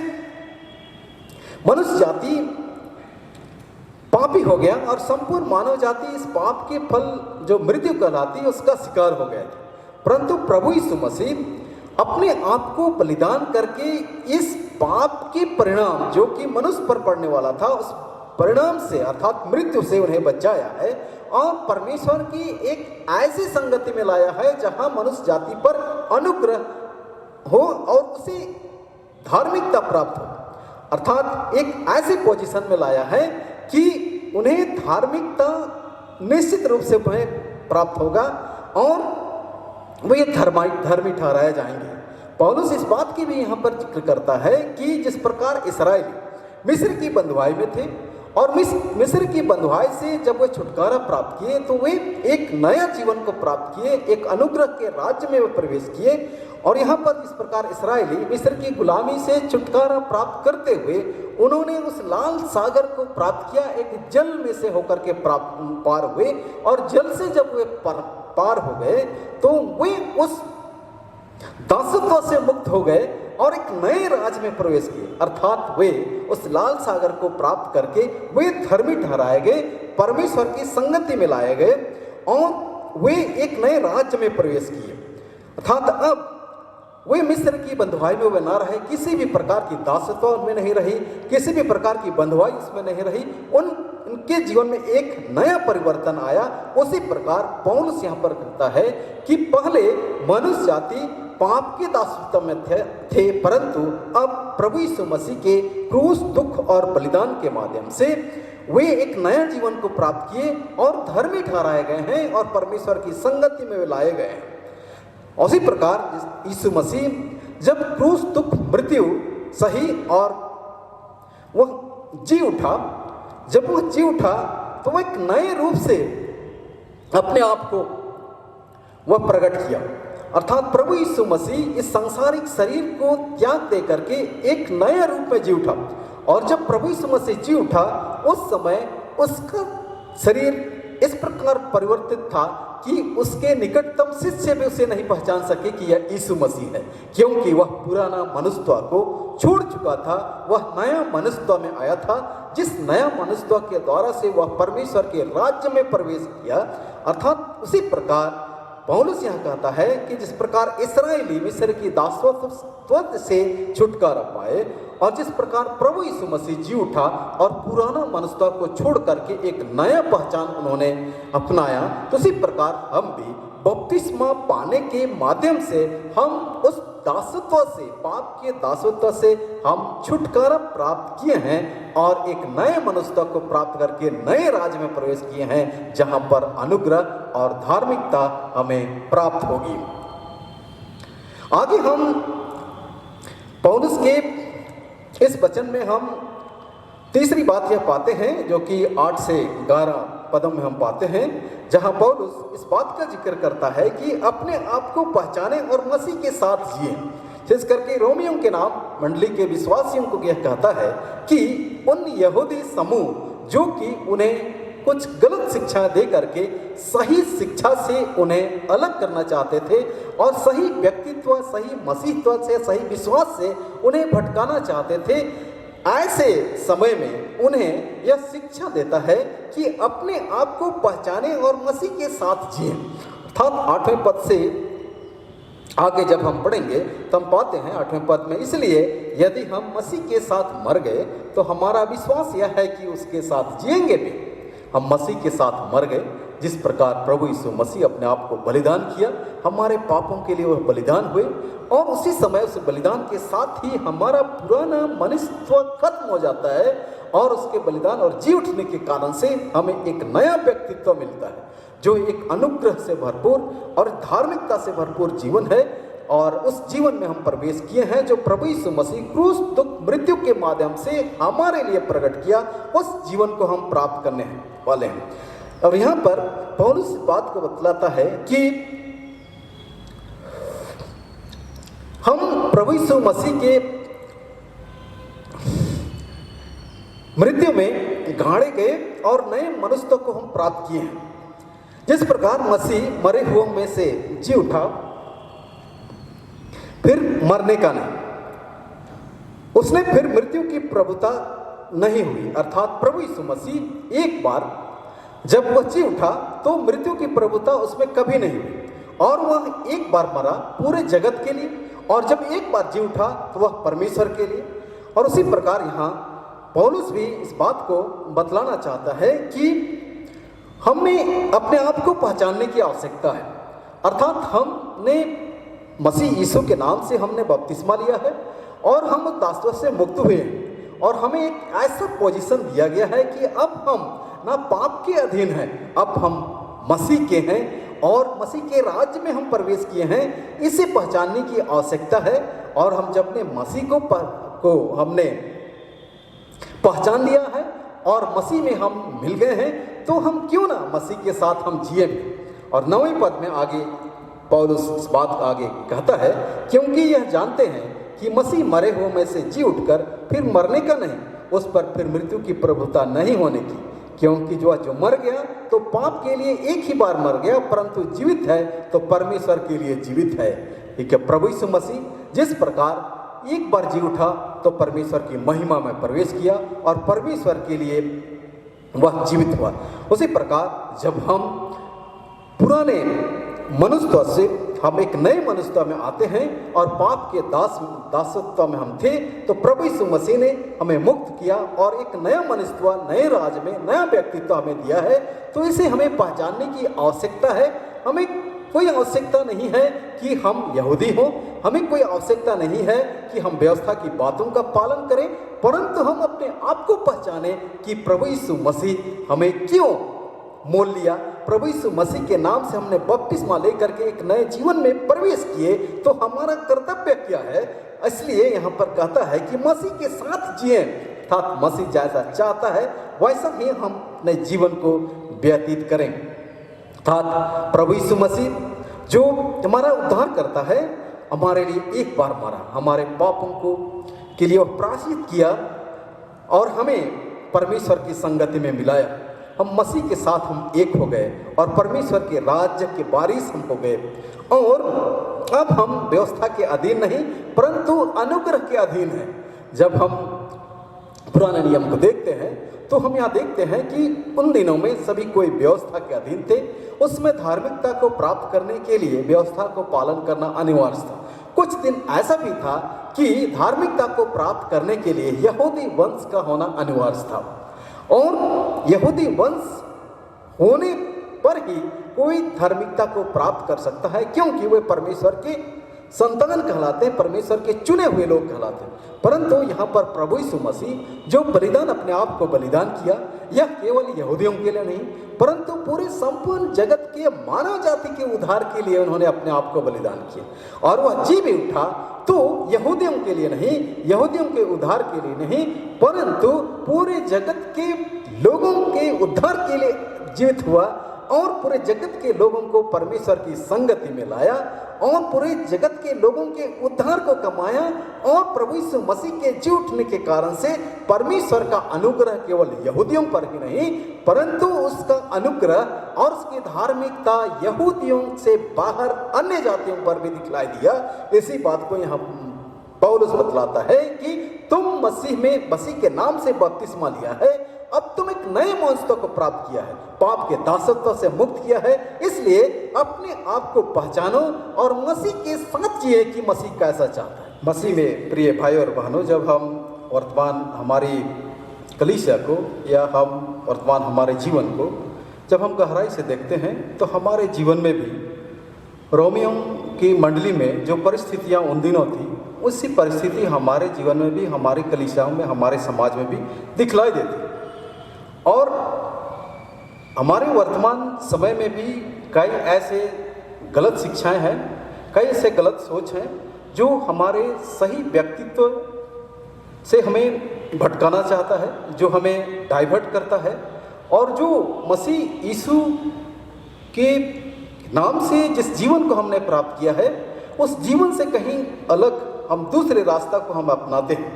मनुष्य जाति पापी हो गया और संपूर्ण मानव जाति इस पाप के फल जो मृत्यु कहलाती है उसका शिकार हो गया था। परंतु प्रभु यीशु मसीह अपने आप को बलिदान करके इस पाप के परिणाम जो कि मनुष्य पर पड़ने वाला था उस परिणाम से अर्थात मृत्यु से उन्हें बचाया है और परमेश्वर की एक ऐसी संगति में लाया है जहां मनुष्य जाति पर अनुग्रह हो और उसे धार्मिकता प्राप्त हो। अर्थात एक ऐसे पोजीशन में लाया है कि उन्हें धार्मिकता निश्चित रूप से उन्हें प्राप्त होगा और वे धर्मी ठहराए जाएंगे। पौलुस इस बात की भी यहाँ पर जिक्र करता है कि जिस प्रकार इस्राएली मिस्र की बंधुआई में थे और मिस्र की बंधुआई से जब वे छुटकारा प्राप्त किए तो वे एक नया जीवन को प्राप्त किए, एक अनुग्रह के राज्य में वे प्रवेश किए। और यहाँ पर इस प्रकार इस्राएली मिस्र की गुलामी से छुटकारा प्राप्त करते हुए उन्होंने उस लाल सागर को प्राप्त किया, एक जल में से होकर के पार हुए और जल से जब वे पार हो गए तो वे उस दासत्व से मुक्त हो गए और एक नए राज्य में प्रवेश किए। अर्थात वे उस लाल सागर को प्राप्त करके वे धर्मी ठहराए गए, परमेश्वर की संगति में लाए गए और वे एक नए राज्य में प्रवेश किए। अर्थात अब वे मिस्र की बंधुआई में वे ना रहे, किसी भी प्रकार की दासत्व उनमें नहीं रही, किसी भी प्रकार की बंधुआई उसमें नहीं रही, उनके जीवन में एक नया परिवर्तन आया। उसी प्रकार पौलुस यहाँ पर कहता है कि पहले मनुष्य जाति पाप के दासत्व में थे, परंतु अब प्रभु यीशु मसीह के क्रूस, दुख और बलिदान के माध्यम से वे एक नया जीवन को प्राप्त किए और धर्मी ठहराए गए हैं और परमेश्वर की संगति में वे लाए गए हैं। उसी प्रकार यीशु मसीह जब क्रूस, दुख, मृत्यु सही और वह जी उठा, जब वह जी उठा तो वह एक नए रूप से अपने आप को वह प्रकट किया, अर्थात प्रभु यीशु मसीह इस सांसारिक शरीर को त्याग दे करके एक नए रूप में जी उठा। और जब प्रभु यीशु मसीह जी उठा उस समय उसका शरीर इस प्रकार परिवर्तित था कि उसके निकटतम शिष्य भी उसे नहीं पहचान सके कि यह यीशु मसीह है, क्योंकि वह पुराना मनुष्यत्व को छोड़ चुका था, वह नया मनुष्यत्व में आया था, जिस नया मनुष्यत्व के द्वारा से वह परमेश्वर के राज्य में प्रवेश किया। अर्थात उसी प्रकार पौलुस यहाँ कहता है कि जिस प्रकार इस्राएली मिस्र की दासत्व से छुटकारा पाए और जिस प्रकार प्रभु यीशु मसीह जी उठा और पुराना मनुष्यत्व को छोड़ करके एक नया पहचान उन्होंने अपनाया, तो उसी प्रकार हम भी बपतिस्मा पाने के माध्यम से हम उस दासत्व से, पाप के दासत्व से हम छुटकारा प्राप्त किए हैं और एक नए मनुष्यत्व को प्राप्त करके नए राज्य में प्रवेश किए हैं, जहां पर अनुग्रह और धार्मिकता हमें प्राप्त होगी। आगे हम पौलुस के इस वचन में हम तीसरी बात यह पाते हैं, जो कि 8 से 11 पदों में हम पाते हैं, जहां पौलुस इस बात का जिक्र करता है कि अपने आप को पहचाने और मसीह के साथ जिए। जिस करके रोमियों के नाम मंडली के विश्वासियों को यह कहता है कि उन यहूदी समूह जो कि उन्हें कुछ गलत शिक्षा दे करके सही शिक्षा से उन्हें अलग करना चाहते थे और सही व्यक्तित्व, सही मसीहत्व से, सही विश्वास से उन्हें भटकाना चाहते थे, ऐसे समय में उन्हें यह शिक्षा देता है कि अपने आप को पहचाने और मसीह के साथ जिए। अर्थात 8वें पद से आगे जब हम पढ़ेंगे तो हम पाते हैं 8वें पद में, इसलिए यदि हम मसीह के साथ मर गए तो हमारा विश्वास यह है कि उसके साथ जिएंगे भी। हम मसीह के साथ मर गए, जिस प्रकार प्रभु यीशु मसीह अपने आप को बलिदान किया, हमारे पापों के लिए वह बलिदान हुए और उसी समय उस बलिदान के साथ ही हमारा पुराना मनुष्यत्व खत्म हो जाता है और उसके बलिदान और जी उठने के कारण से हमें एक नया व्यक्तित्व मिलता है, जो एक अनुग्रह से भरपूर और धार्मिकता से भरपूर जीवन है। और उस जीवन में हम प्रवेश किए हैं जो प्रभु यीशु मसीह क्रूस, दुख, मृत्यु के माध्यम से हमारे लिए प्रकट किया, उस जीवन को हम प्राप्त करने वाले हैं। और यहाँ पर पौलुस इस बात को बतलाता है कि हम प्रभु यीशु मसीह के मृत्यु में गाड़े गए और नए मनुष्य को हम प्राप्त किए हैं। जिस प्रकार मसीह मरे हुओं में से जी उठा, फिर मरने का नहीं, उसने फिर मृत्यु की प्रभुता नहीं हुई। अर्थात प्रभु यीशु मसीह एक बार जब वह जी उठा तो मृत्यु की प्रभुता उसमें कभी नहीं हुई और वह एक बार मरा पूरे जगत के लिए, और जब एक बार जी उठा तो वह परमेश्वर के लिए। और उसी प्रकार यहाँ पौलुस भी इस बात को बतलाना चाहता है कि हमें अपने आप को पहचानने की आवश्यकता है। अर्थात हमने मसीह यीशु के नाम से हमने बपतिस्मा लिया है और हम दासत्व से मुक्त हुए हैं और हमें एक ऐसा पोजीशन दिया गया है कि अब हम ना पाप के अधीन हैं, अब हम मसीह के हैं और मसीह के राज्य में हम प्रवेश किए हैं। इसे पहचानने की आवश्यकता है और हम जब अपने मसीह को हमने पहचान लिया है और मसीह में हम मिल गए हैं, तो हम क्यों ना मसीह के साथ हम जिए भी। और 9वें पद में आगे पौलुस इस बात आगे कहता है, क्योंकि यह जानते हैं कि मसीह मरे हुए में से जी उठकर फिर मरने का नहीं, उस पर फिर मृत्यु की प्रभुता नहीं होने की। क्योंकि जो मर गया तो पाप के लिए एक ही बार मर गया, परंतु जीवित है तो परमेश्वर के लिए जीवित है। ठीक है, प्रभु यीशु मसीह जिस प्रकार एक बार जी उठा तो परमेश्वर की महिमा में प्रवेश किया और परमेश्वर के लिए वह जीवित हुआ, उसी प्रकार जब हम पुराने मनुष्यत्व से हम एक नए मनुष्यत्व में आते हैं और पाप के दासत्व में हम थे, तो प्रभु यीशु मसीह ने हमें मुक्त किया और एक नया मनुष्यत्व, नए राज में नया व्यक्तित्व हमें दिया है। तो इसे हमें पहचानने की आवश्यकता है, हमें कोई आवश्यकता नहीं है कि हम यहूदी हों, हमें कोई आवश्यकता नहीं है कि हम व्यवस्था की बातों का पालन करें, परंतु हम अपने आप को पहचाने कि प्रभु यीशु मसीह हमें क्यों मोल लिया, प्रभु यीशु मसीह के नाम से हमने बपतिस्मा लेकर के एक नए जीवन में प्रवेश किए, तो हमारा कर्तव्य क्या है। इसलिए यहाँ पर कहता है कि मसीह के साथ जिए, अर्थात मसीह जैसा चाहता है वैसा ही हम अपने जीवन को व्यतीत करें। अर्थात प्रभु यीशु मसीह जो हमारा उद्धार करता है, हमारे लिए एक बार मरा, हमारे पापों को के लिए वह प्रायश्चित किया और हमें परमेश्वर की संगति में मिलाया। हम मसीह के साथ हम एक हो गए और परमेश्वर के राज्य के वारिस हम हो गए, और अब हम व्यवस्था के अधीन नहीं परंतु अनुग्रह के अधीन हैं। जब हम पुराने नियम को देखते हैं तो हम यहाँ देखते हैं कि उन दिनों में सभी कोई व्यवस्था के अधीन थे, उसमें धार्मिकता को प्राप्त करने के लिए व्यवस्था को पालन करना अनिवार्य था। कुछ दिन ऐसा भी था कि धार्मिकता को प्राप्त करने के लिए यहूदी वंश का होना अनिवार्य था, और यहूदी वंश होने पर ही कोई धार्मिकता को प्राप्त कर सकता है, क्योंकि वे परमेश्वर के संतान कहलाते हैं, परमेश्वर के चुने हुए लोग कहलाते हैं। परंतु यहाँ पर प्रभु यीशु मसीह जो बलिदान अपने आप को बलिदान किया, यह केवल यहूदियों के लिए नहीं परंतु पूरे संपूर्ण जगत के मानव जाति के उद्धार के लिए उन्होंने अपने आप को बलिदान किया, और वह जी भी उठा तो यहूदियों के लिए नहीं, यहूदियों के उद्धार के लिए नहीं, परंतु पूरे जगत के लोगों के उद्धार के लिए जीवित हुआ, और पूरे जगत के लोगों को परमेश्वर की संगति में लाया, और पूरे जगत के लोगों के उद्धार को कमाया। और प्रभु यीशु मसीह के जी उठने के कारण से परमेश्वर का अनुग्रह केवल यहूदियों पर ही नहीं परंतु उसका अनुग्रह और उसकी धार्मिकता यहूदियों से बाहर अन्य जातियों पर भी दिखलाई दिया। इसी बात को यहाँ पौलुस बतलाता है कि तुम मसीह के नाम से बपतिस्मा लिया है, अब तुम एक नए मनुष्य को प्राप्त किया है, पाप के दासत्व से मुक्त किया है, इसलिए अपने आप को पहचानो और मसीह के साथ जिए कि मसीह कैसा चाहता है। मसीह में प्रिय भाई और बहनों, जब हम वर्तमान हमारी कलीसिया को या हम वर्तमान हमारे जीवन को जब हम गहराई से देखते हैं तो हमारे जीवन में भी रोमियों की मंडली में जो परिस्थितियां उन दिनों थी, उसी परिस्थिति हमारे जीवन में भी, हमारी कलीसियाओं में, हमारे समाज में भी दिखलाई देती। और हमारे वर्तमान समय में भी कई ऐसे गलत शिक्षाएं हैं, कई ऐसे गलत सोच हैं जो हमारे सही व्यक्तित्व से हमें भटकाना चाहता है, जो हमें डाइवर्ट करता है, और जो मसीह यीशु के नाम से जिस जीवन को हमने प्राप्त किया है उस जीवन से कहीं अलग हम दूसरे रास्ता को हम अपनाते हैं।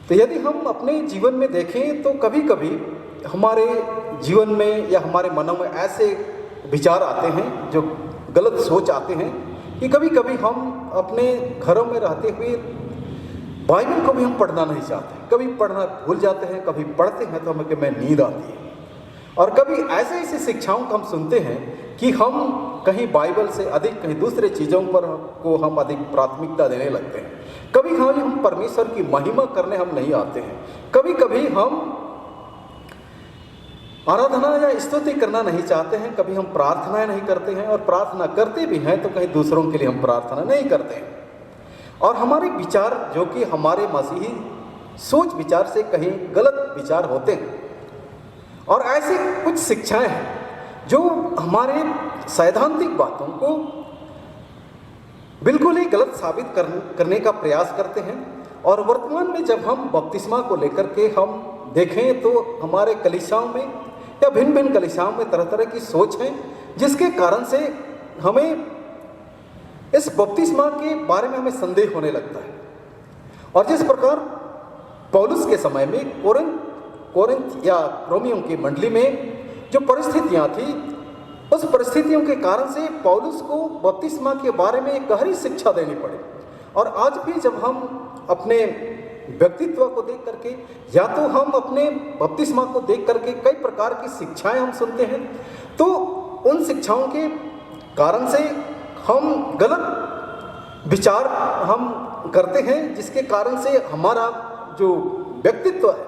तो यदि हम अपने जीवन में देखें तो कभी कभी हमारे जीवन में या हमारे मनों में ऐसे विचार आते हैं, जो गलत सोच आते हैं कि कभी कभी हम अपने घरों में रहते हुए बाइबल को भी हम पढ़ना नहीं चाहते, कभी पढ़ना भूल जाते हैं, कभी पढ़ते हैं तो हमें नींद आती है, और कभी ऐसे शिक्षाओं को हम सुनते हैं कि हम कहीं बाइबल से अधिक कहीं दूसरे चीज़ों पर को हम अधिक प्राथमिकता देने लगते हैं। कभी हम परमेश्वर की महिमा करने हम नहीं आते हैं, कभी कभी हम आराधना या स्तुति करना नहीं चाहते हैं, कभी हम प्रार्थनाएं नहीं करते हैं, और प्रार्थना करते भी हैं तो कहीं दूसरों के लिए हम प्रार्थना नहीं करते हैं। और हमारे विचार जो कि हमारे मसीही सोच विचार से कहीं गलत विचार होते हैं, और ऐसी कुछ शिक्षाएं हैं जो हमारे सैद्धांतिक बातों को बिल्कुल ही गलत साबित करने का प्रयास करते हैं। और वर्तमान में जब हम बपतिस्मा को लेकर के हम देखें तो हमारे कलीसियाओं में या भिन्न भिन्न कलीसियाओं में तरह तरह की सोच है, जिसके कारण से हमें इस बपतिस्मा के बारे में हमें संदेह होने लगता है। और जिस प्रकार पौलुस के समय में कोरिन्थ या रोमियों की मंडली में जो परिस्थितियां थी, उस परिस्थितियों के कारण से पौलुस को बपतिस्मा के बारे में एक गहरी शिक्षा देनी पड़ी। और आज भी जब हम अपने व्यक्तित्व को देख करके या तो हम अपने बपतिस्मा को देख करके कई प्रकार की शिक्षाएं हम सुनते हैं, तो उन शिक्षाओं के कारण से हम गलत विचार हम करते हैं, जिसके कारण से हमारा जो व्यक्तित्व है,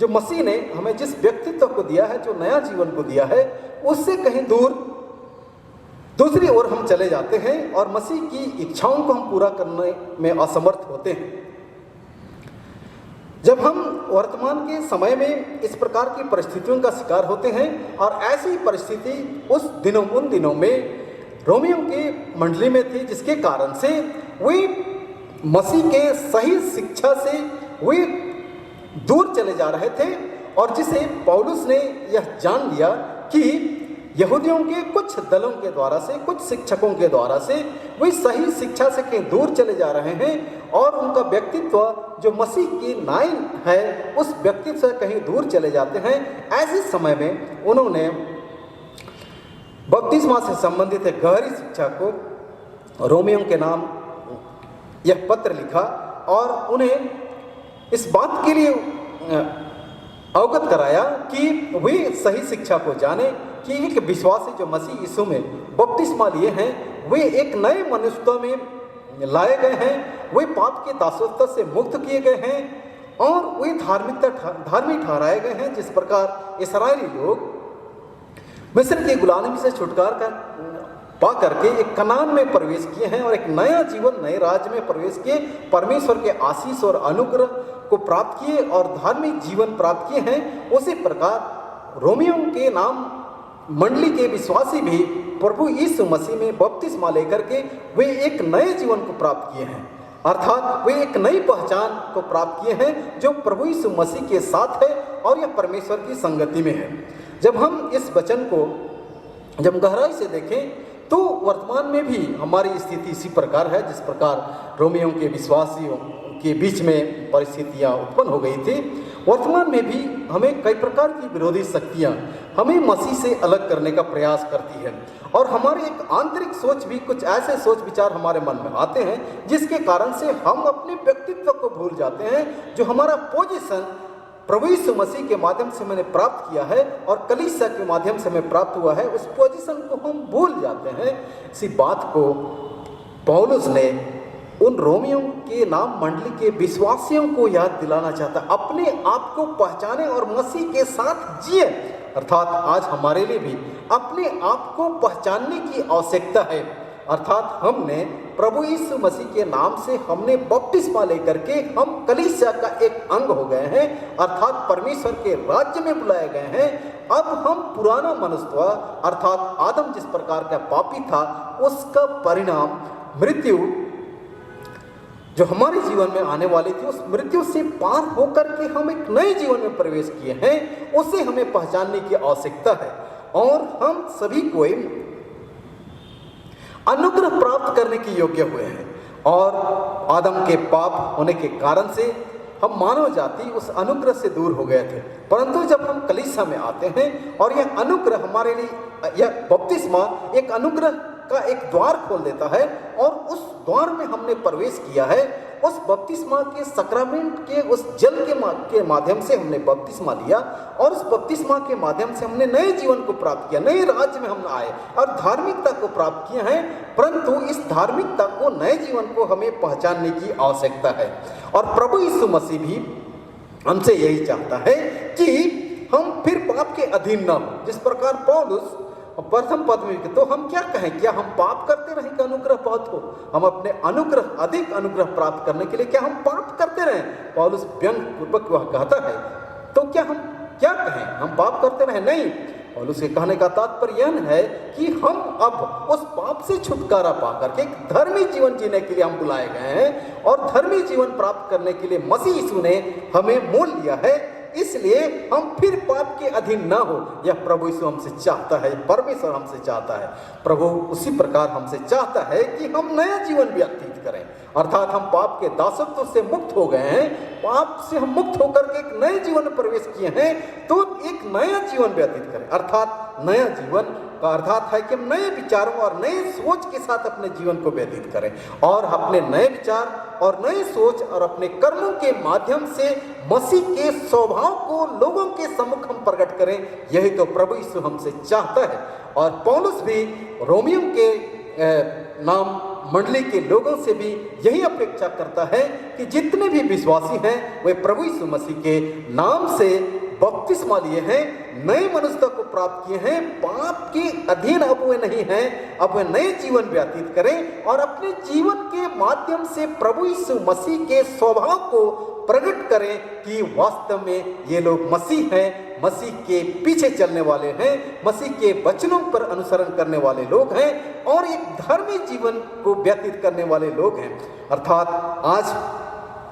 जो मसीह ने हमें जिस व्यक्तित्व को दिया है, जो नया जीवन को दिया है, उससे कहीं दूर दूसरी ओर हम चले जाते हैं और मसीह की इच्छाओं को हम पूरा करने में असमर्थ होते हैं। जब हम वर्तमान के समय में इस प्रकार की परिस्थितियों का शिकार होते हैं और ऐसी परिस्थिति उन दिनों में रोमियों की मंडली में थी, जिसके कारण से वे मसीह के सही शिक्षा से वे दूर चले जा रहे थे, और जिसे पौलुस ने यह जान लिया कि यहूदियों के कुछ दलों के द्वारा से, कुछ शिक्षकों के द्वारा से वे सही शिक्षा से कहीं दूर चले जा रहे हैं और उनका व्यक्तित्व जो मसीह की नाई है उस व्यक्तित्व से कहीं दूर चले जाते हैं। ऐसे समय में उन्होंने बपतिस्मा से संबंधित एक गहरी शिक्षा को रोमियों के नाम यह पत्र लिखा और उन्हें इस बात के लिए अवगत कराया कि वे सही शिक्षा को जाने कि एक विश्वासी जो मसीह यीशु में बपतिस्मा लिए हैं वे एक नए मनुष्यत्व में लाए गए हैं, वे पाप के दासत्व से मुक्त किए गए हैं और वे धार्मिक ठहराए गए हैं। जिस प्रकार इस्राएली लोग मिस्र की गुलामी से छुटकारा पा करके एक कनान में प्रवेश किए हैं और एक नया जीवन, नए राज्य में प्रवेश किए, परमेश्वर के आशीष और अनुग्रह को प्राप्त किए और धार्मिक जीवन प्राप्त किए हैं, उसी प्रकार रोमियों के नाम मंडली के विश्वासी भी प्रभु यीशु मसीह में बपतिस्मा लेकर के वे एक नए जीवन को प्राप्त किए हैं, अर्थात वे एक नई पहचान को प्राप्त किए हैं जो प्रभु यीशु मसीह के साथ है और यह परमेश्वर की संगति में है। जब हम इस वचन को जब गहराई से देखें तो वर्तमान में भी हमारी स्थिति इसी प्रकार है जिस प्रकार रोमियों के विश्वासियों के बीच में परिस्थितियां उत्पन्न हो गई थी। वर्तमान में भी हमें कई प्रकार की विरोधी शक्तियां हमें मसीह से अलग करने का प्रयास करती है और हमारी एक आंतरिक सोच भी, कुछ ऐसे सोच विचार हमारे मन में आते हैं जिसके कारण से हम अपने व्यक्तित्व को भूल जाते हैं। जो हमारा पोजीशन प्रभु यीशु मसीह के माध्यम से मैंने प्राप्त किया है और कलीसिया के माध्यम से हमें प्राप्त हुआ है, उस पोजीशन को हम भूल जाते हैं। इसी बात को पौलुस ने उन रोमियों के नाम मंडली के विश्वासियों को याद दिलाना चाहता है, अपने आप को पहचाने और मसीह के साथ जिए। अर्थात आज हमारे लिए भी अपने आप को पहचानने की आवश्यकता है, अर्थात हमने प्रभु यीशु मसीह के नाम से हमने बपतिस्मा लेकर के हम कलीसिया का एक अंग हो गए हैं, अर्थात परमेश्वर के राज्य में बुलाए गए हैं। अब हम पुराना मनुष्य अर्थात आदम जिस प्रकार का पापी था उसका परिणाम मृत्यु जो हमारे जीवन में आने वाली थी, उस मृत्यु से पार होकर के हम एक नए जीवन में प्रवेश किए हैं, उसे हमें पहचानने की आवश्यकता है। और हम सभी को अनुग्रह प्राप्त करने के योग्य हुए हैं और आदम के पाप होने के कारण से हम मानव जाति उस अनुग्रह से दूर हो गए थे। परंतु जब हम कलीसिया में आते हैं और यह अनुग्रह हमारे लिए, यह बपतिस्मा एक अनुग्रह का एक द्वार खोल देता है और उस द्वार में हमने प्रवेश किया है, उस बपतिस्मा के सक्रमेंट के उस जल के माध्यम से हमने बपतिस्मा लिया और उस बपतिस्मा के माध्यम से हमने नए जीवन को प्राप्त किया, नए राज्य में हम आए और धार्मिकता को प्राप्त किए हैं। परंतु इस धार्मिकता को, नए जीवन को हमें पहचानने की आवश्यकता है और प्रभु यीशु मसीह भी हमसे यही चाहता है कि हम फिर पाप के अधीन न हो। जिस प्रकार पौलुस प्रथम पद में, तो हम क्या कहें, क्या हम पाप करते रहें कि अनुग्रह बहुत हो? हम अपने अनुग्रह, अधिक अनुग्रह प्राप्त करने के लिए क्या हम पाप करते रहें? पौलुस व्यंग पूर्वक वह कहता है, तो क्या हम क्या कहें, हम पाप करते रहें? नहीं। पौलुस के कहने का तात्पर्य यह है कि हम अब उस पाप से छुटकारा पाकर के एक धर्मी जीवन जीने के लिए हम बुलाए गए हैं और धर्मी जीवन प्राप्त करने के लिए मसीह यीशु ने हमें मोल लिया है। इसलिए हम फिर पाप के अधीन न हो, यह प्रभु यीशु हमसे चाहता है, परमेश्वर हमसे चाहता है। प्रभु उसी प्रकार हमसे चाहता है कि हम नया जीवन व्यतीत करें, अर्थात हम पाप के दासत्व से मुक्त हो गए हैं, पाप से हम मुक्त होकर के एक नए जीवन में प्रवेश किए हैं, तो एक नया जीवन व्यतीत करें। अर्थात नया जीवन का अर्थात है कि हम नए विचारों और नए सोच के साथ अपने जीवन को व्यतीत करें और अपने नए विचार और नए सोच और अपने कर्मों के माध्यम से मसीह के स्वभाव को लोगों के सम्मुख हम प्रकट करें। यही तो प्रभु यीशु हमसे चाहता है। और पौलुस भी रोमियों के नाम मंडली के लोगों से भी यही अपेक्षा करता है कि जितने भी विश्वासी हैं वे प्रभु यीशु मसीह के नाम से बपतिस्मा लिए हैं, नए मनुष्यता को प्राप्त किए हैं, पाप के अधीन अब वे नहीं हैं, अब वे नए जीवन व्यतीत करें और अपने जीवन के माध्यम से प्रभु यीशु मसीह के स्वभाव को प्रकट करें कि वास्तव में ये लोग मसीह हैं, मसीह के पीछे चलने वाले हैं, मसीह के वचनों पर अनुसरण करने वाले लोग हैं और एक धर्मी जीवन को व्यतीत करने वाले लोग हैं। अर्थात आज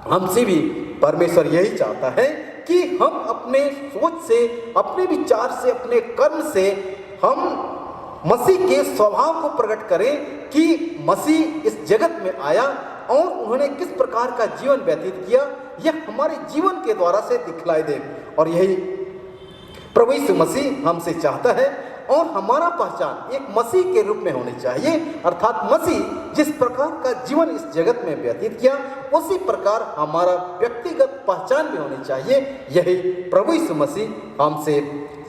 हमसे भी परमेश्वर यही चाहता है कि हम अपने सोच से, अपने विचार से, अपने कर्म से हम मसीह के स्वभाव को प्रकट करें कि मसीह इस जगत में आया और उन्होंने किस प्रकार का जीवन व्यतीत किया, यह हमारे जीवन के द्वारा से दिखलाई दे। और यही प्रभु यीशु मसीह हमसे चाहता है और हमारा पहचान एक मसीह के रूप में होनी चाहिए। अर्थात मसीह जिस प्रकार का जीवन इस जगत में व्यतीत किया, उसी प्रकार हमारा व्यक्तिगत पहचान भी होनी चाहिए। यही प्रभु यीशु मसीह हमसे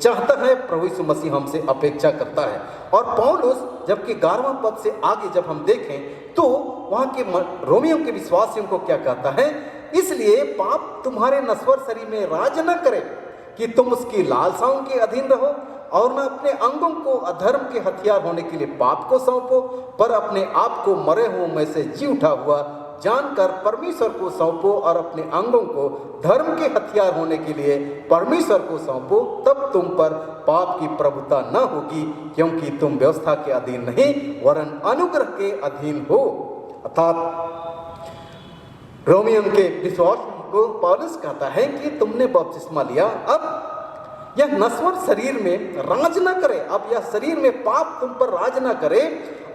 चाहता है, प्रभु यीशु मसीह हमसे अपेक्षा करता है। और पौलुस जबकि 11वां पद से आगे जब हम देखें तो वहाँ के रोमियों के विश्वासियों को क्या कहता है, इसलिए पाप तुम्हारे नश्वर शरीर में राज न करे कि तुम उसकी लालसाओं के अधीन रहो और न अपने अंगों को अधर्म के हथियार होने के लिए पाप को सौंपो, पर अपने आप को मरे हुओं में से जी उठा हुआ जानकर परमेश्वर को सौंपो और अपने अंगों को धर्म के हथियार होने के लिए परमेश्वर को सौंपो। तब तुम पर पाप की प्रभुता न होगी, क्योंकि तुम व्यवस्था के अधीन नहीं वरन अनुग्रह के अधीन हो। अर्थात रोमियों के विश्वास को पौलुस कहता है कि तुमने बपतिस्मा लिया, अब यह नश्वर शरीर में राज न करे, अब यह शरीर में पाप तुम पर राज न करे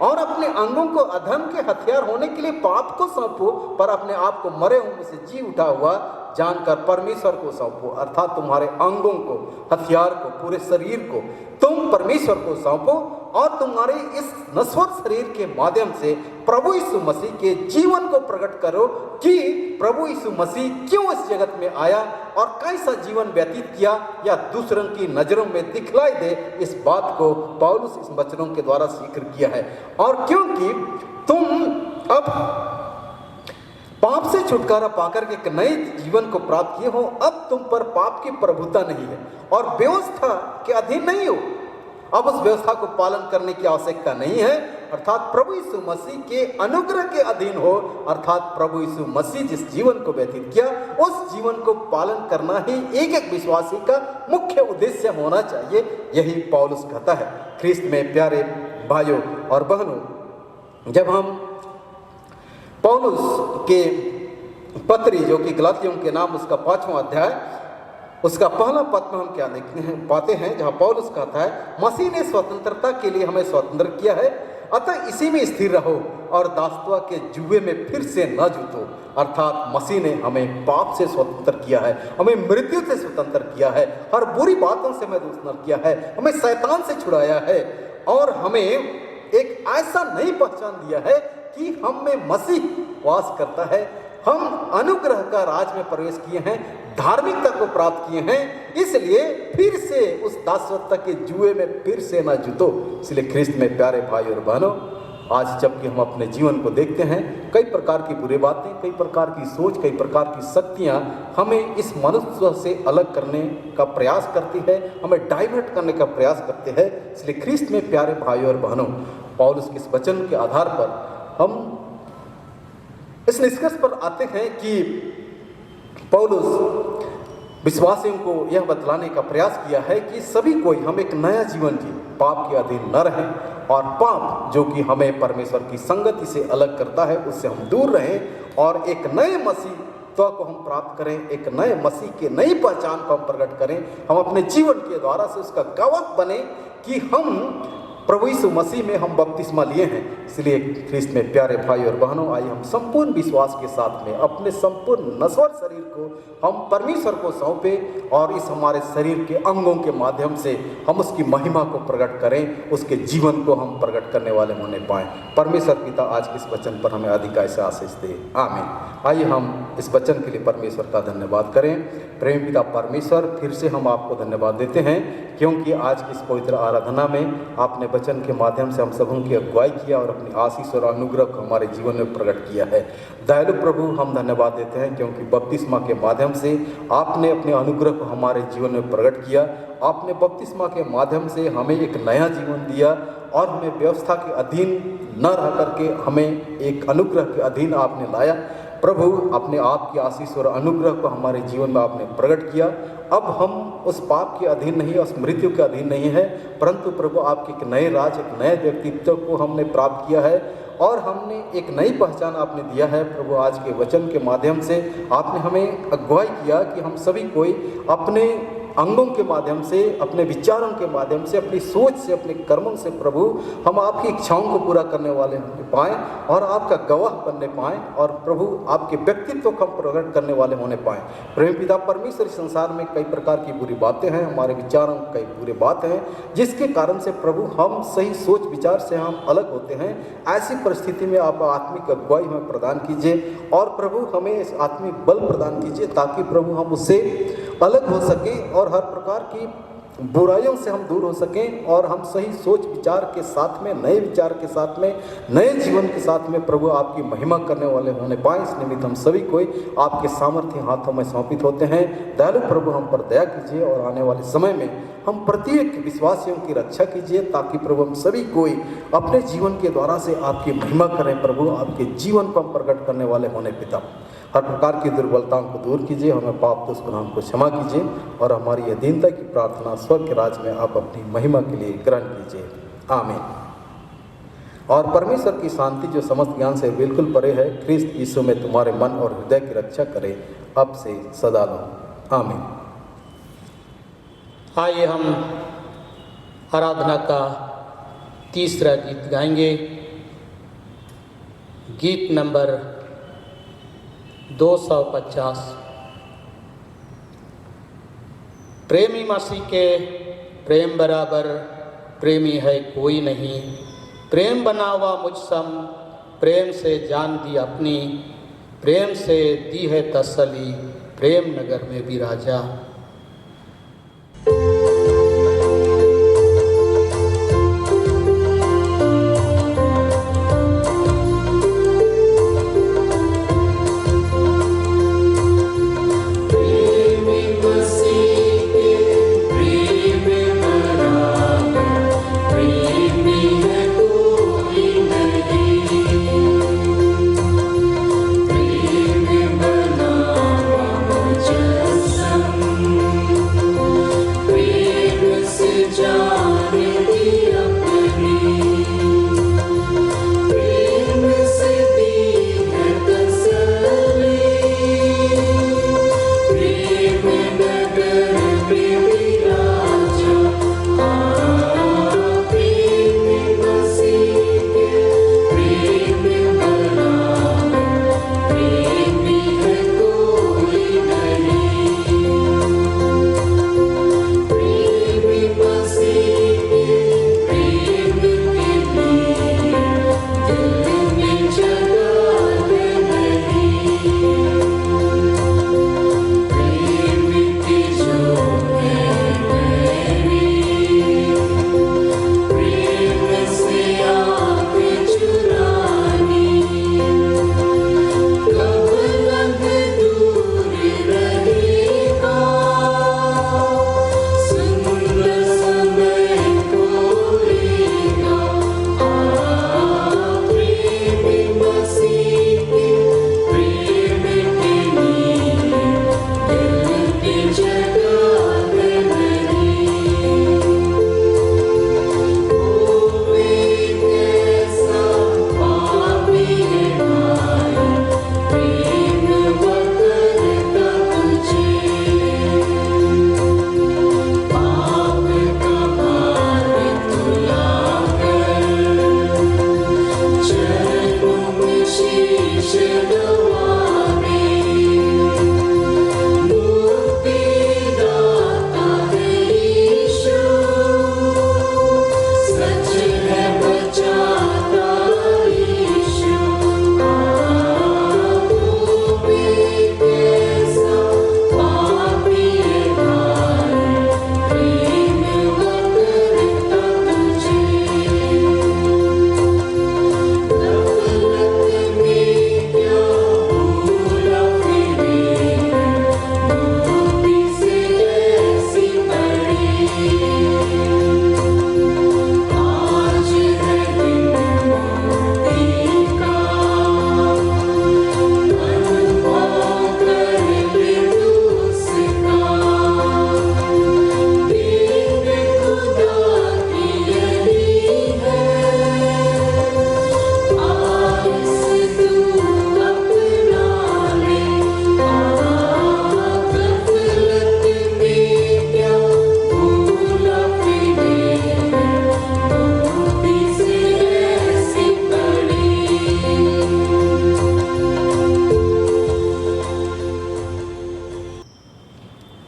और अपने अंगों को अधर्म के हथियार होने के लिए पाप को सौंपो, पर अपने आप को मरे हुए से जी उठा हुआ जानकर परमेश्वर को सौंपो। अर्थात तुम्हारे अंगों को, हथियार को, पूरे शरीर को तुम परमेश्वर को सौंपो और तुम्हारे इस नश्वर शरीर के माध्यम से प्रभु यीशु मसीह के जीवन को प्रकट करो कि प्रभु यीशु मसीह क्यों इस जगत में आया और कैसा जीवन व्यतीत किया, या दूसरों की नजरों में दिखलाई दे। इस बात को पौलुस इस वचनों के द्वारा जिक्र किया है। और क्योंकि तुम अब पाप से छुटकारा पाकर के एक नए जीवन को प्राप्त किए हो, अब तुम पर पाप की प्रभुता नहीं है और व्यवस्था के अधीन नहीं हो। अब उस व्यवस्था को पालन करने की आवश्यकता नहीं है, अर्थात प्रभु यीशु मसीह के अनुग्रह के अधीन हो। अर्थात प्रभु यीशु मसीह जिस जीवन को व्यतीत किया, उस जीवन को पालन करना ही एक एक विश्वासी का मुख्य उद्देश्य होना चाहिए। यही पौलुस कहता है। ख्रीस्त में प्यारे भाइयों और बहनों, जब हम पौलुस के पत्री जो कि गलातियों के नाम उसका 5वां अध्याय उसका पहला पद में हम क्या देखते हैं, पाते हैं, जहाँ पौलुस कहता है मसीह ने स्वतंत्रता के लिए हमें स्वतंत्र किया है, अतः इसी में स्थिर रहो और दासत्व के जुए में फिर से न जुटो। अर्थात मसीह ने हमें पाप से स्वतंत्र किया है, हमें मृत्यु से स्वतंत्र किया है, हर बुरी बातों से हमें स्वतंत्र किया है, हमें शैतान से छुड़ाया है और हमें एक ऐसा नई पहचान दिया है कि हम में मसीह वास करता है। हम अनुग्रह का राज में प्रवेश किए हैं, धार्मिकता को प्राप्त किए हैं, इसलिए फिर से उस दासत्व के जुए में फिर से ना जुटो। इसलिए ख्रीस्त में प्यारे भाई और बहनों, आज जबकि हम अपने जीवन को देखते हैं, कई प्रकार की बुरी बातें, कई प्रकार की सोच, कई प्रकार की शक्तियां हमें इस मनुष्य से अलग करने का प्रयास करती है, हमें डाइवर्ट करने का प्रयास करते हैं। इसलिए ख्रीस्त में प्यारे भाई और बहनों, पौलुस के इस वचन के आधार पर हम इस निष्कर्ष पर आते हैं कि पौलुस विश्वासियों को यह बतलाने का प्रयास किया है कि सभी कोई हम एक नया जीवन जिए, पाप के अधीन न रहें और पाप जो कि हमें परमेश्वर की संगति से अलग करता है उससे हम दूर रहें और एक नए मसीह को हम प्राप्त करें, एक नए मसीह के नई पहचान को हम प्रकट करें। हम अपने जीवन के द्वारा से उसका गवाह बने कि हम प्रभु यीशु मसीह में हम बपतिस्मा लिए हैं। इसलिए ख्रीस्त में प्यारे भाई और बहनों, आइए हम संपूर्ण विश्वास के साथ में अपने संपूर्ण नश्वर शरीर को हम परमेश्वर को सौंपें और इस हमारे शरीर के अंगों के माध्यम से हम उसकी महिमा को प्रकट करें, उसके जीवन को हम प्रकट करने वाले होने पाएँ। परमेश्वर पिता आज के इस वचन पर हमें अधिकाई से आशीष दे, आमीन। आइए हम इस वचन के लिए परमेश्वर का धन्यवाद करें। प्रेम पिता परमेश्वर, फिर से हम आपको धन्यवाद देते हैं क्योंकि आज की इस पवित्र आराधना में आपने वचन के माध्यम से हम सबों की अगुवाई किया और अपनी आशीष और अनुग्रह को हमारे जीवन में प्रकट किया है। दयालु प्रभु, हम धन्यवाद देते हैं क्योंकि बपतिस्मा के माध्यम से आपने अपने अनुग्रह को हमारे जीवन में प्रकट किया। आपने बपतिस्मा के माध्यम से हमें एक नया जीवन दिया और हमें व्यवस्था के अधीन न रह करके हमें एक अनुग्रह के अधीन आपने लाया। प्रभु, अपने आप की आशीष और अनुग्रह को हमारे जीवन में आपने प्रकट किया। अब हम उस पाप के अधीन नहीं, उस मृत्यु के अधीन नहीं है, परंतु प्रभु आपके एक नए राज, एक नए व्यक्तित्व को हमने प्राप्त किया है और हमने एक नई पहचान आपने दिया है। प्रभु, आज के वचन के माध्यम से आपने हमें अगुवाई किया कि हम सभी कोई अपने अंगों के माध्यम से, अपने विचारों के माध्यम से, अपनी सोच से, अपने कर्मों से प्रभु हम आपकी इच्छाओं को पूरा करने वाले होने पाएँ और आपका गवाह बनने पाएँ और प्रभु आपके व्यक्तित्व को हम प्रकट करने वाले होने पाएँ। प्रेम पिता परमेश्वर, इस संसार में कई प्रकार की बुरी बातें हैं, हमारे विचारों कई बुरे बातें हैं जिसके कारण से प्रभु हम सही सोच विचार से हम अलग होते हैं। ऐसी परिस्थिति में आप आत्मिक अगुवाई हमें प्रदान कीजिए और प्रभु हमें इस आत्मिक बल प्रदान कीजिए ताकि प्रभु हम उससे अलग हो सकें और हर प्रकार की बुराइयों से हम दूर हो सकें और हम सही सोच विचार के साथ में, नए विचार के साथ में, नए जीवन के साथ में प्रभु आपकी महिमा करने वाले होने पाएँ। इस निमित्त हम सभी कोई आपके सामर्थ्य हाथों में समर्पित होते हैं। दयालु प्रभु हम पर दया कीजिए और आने वाले समय में हम प्रत्येक विश्वासियों की रक्षा कीजिए ताकि प्रभु हम सभी कोई अपने जीवन के द्वारा से आपकी महिमा करें। प्रभु आपके जीवन को हम प्रकट करने वाले होने पिता, हर प्रकार की दुर्बलताओं को दूर कीजिए, हमें पाप दोष गुनाहों को क्षमा कीजिए और हमारी यह दीनता की प्रार्थना स्वर्ग के राज्य में आप अपनी महिमा के लिए ग्रहण कीजिए। आमीन। और परमेश्वर की शांति जो समस्त ज्ञान से बिल्कुल परे है, ख्रिस्त यीशु में तुम्हारे मन और हृदय की रक्षा करे अब से सदा लो। आमीन। आइए हम आराधना का तीसरा गीत गाएंगे, गीत नंबर 250। प्रेमी मसीह के प्रेम बराबर प्रेमी है कोई नहीं, प्रेम बना हुआ मुझ सम प्रेम से जान दी अपनी, प्रेम से दी है तसल्ली प्रेम नगर में भी राजा। प्रेम बना मुझ सम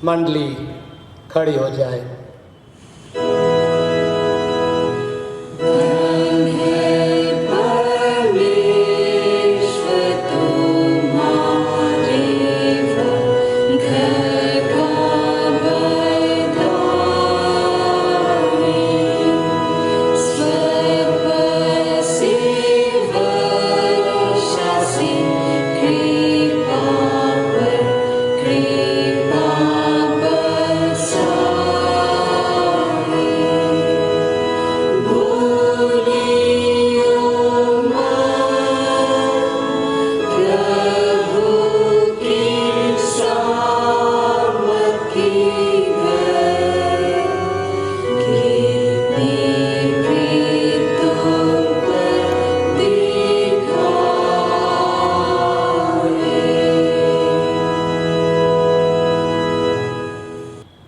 मंडली खड़ी हो जाए।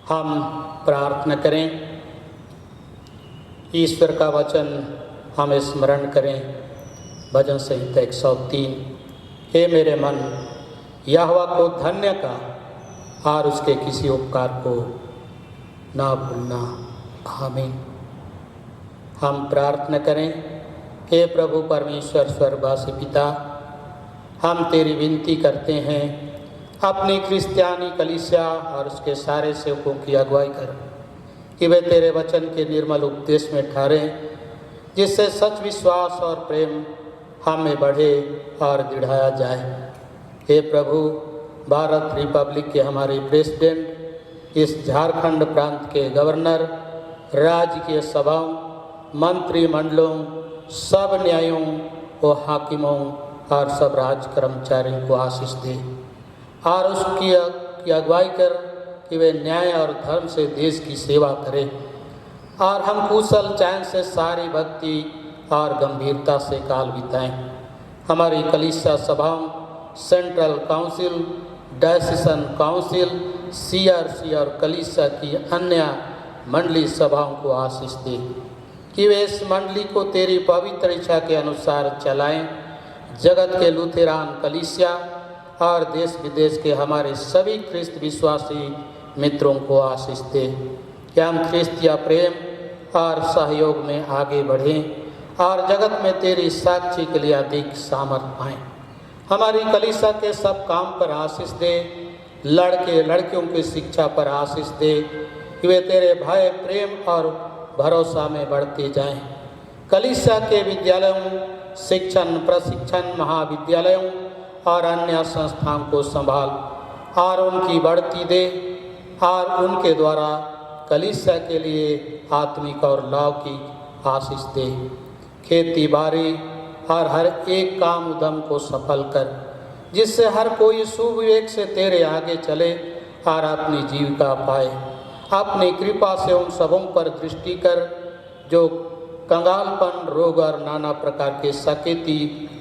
हम प्रार्थना करें। ईश्वर का वचन हम स्मरण करें। भजन संहिता 103। हे मेरे मन, यहोवा को धन्य का और उसके किसी उपकार को ना भूलना। आमीन। हम प्रार्थना करें। हे प्रभु परमेश्वर स्वर्गवासी पिता, हम तेरी विनती करते हैं, अपनी क्रिस्तियानी कलीसिया और उसके सारे सेवकों की अगुवाई कर कि वे तेरे वचन के निर्मल उपदेश में ठहरें, जिससे सच विश्वास और प्रेम हम में बढ़े और दृढ़ाया जाए। हे प्रभु, भारत रिपब्लिक के हमारे प्रेसिडेंट, इस झारखंड प्रांत के गवर्नर, राज्य की सभाओं, मंत्रिमंडलों, सब न्यायों व हाकिमों और सब राज कर्मचारियों को आशीष दे और उसकी अगुवाई कर कि वे न्याय और धर्म से देश की सेवा करें और हम कुशल चैन से सारी भक्ति और गंभीरता से काल बिताएं। हमारी कलीसिया सभाओं, सेंट्रल काउंसिल, डायसीजन काउंसिल, CRC और कलीसिया की अन्य मंडली सभाओं को आशीष दे कि वे इस मंडली को तेरी पवित्र इच्छा के अनुसार चलाएं। जगत के लूथेरान कलीसिया और देश विदेश के हमारे सभी ख्रिस्त विश्वासी मित्रों को आशीष दे कि हम ख्रिस्तिया प्रेम और सहयोग में आगे बढ़ें और जगत में तेरी साक्षी के लिए अधिक सामर्थ्य पाएँ। हमारी कलीसिया के सब काम पर आशीष दे, लड़के लड़कियों की शिक्षा पर आशीष दे कि वे तेरे भय, प्रेम और भरोसा में बढ़ते जाएं। कलीसिया के विद्यालयों, शिक्षण प्रशिक्षण महाविद्यालयों और अन्य संस्थाओं को संभाल और उनकी बढ़ती दे और उनके द्वारा कलीसिया के लिए आत्मिक और लौकिक आशीष दे। खेती बाड़ी और हर एक काम उद्यम को सफल कर, जिससे हर कोई सुविवेक से तेरे आगे चले और अपनी जीविका पाए। अपनी कृपा से उन सबों पर दृष्टि कर जो कंगालपन, रोग और नाना प्रकार के सकेती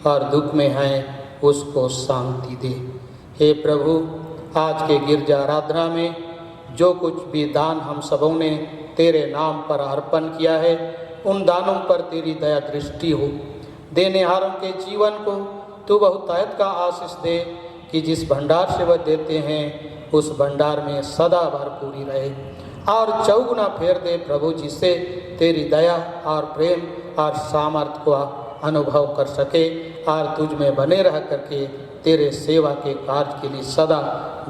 और दुख में हैं, उसको शांति दे। हे प्रभु, आज के गिरजा आराधना में जो कुछ भी दान हम सबों ने तेरे नाम पर अर्पण किया है, उन दानों पर तेरी दया दृष्टि हो। देनेहारों के जीवन को तू बहुतायत का आशीष दे कि जिस भंडार से वह देते हैं उस भंडार में सदा भरपूरी रहे और चौगुना फेर दे प्रभु, जिससे तेरी दया और प्रेम और सामर्थ्य को अनुभव कर सके और तुझ में बने रह करके तेरे सेवा के कार्य के लिए सदा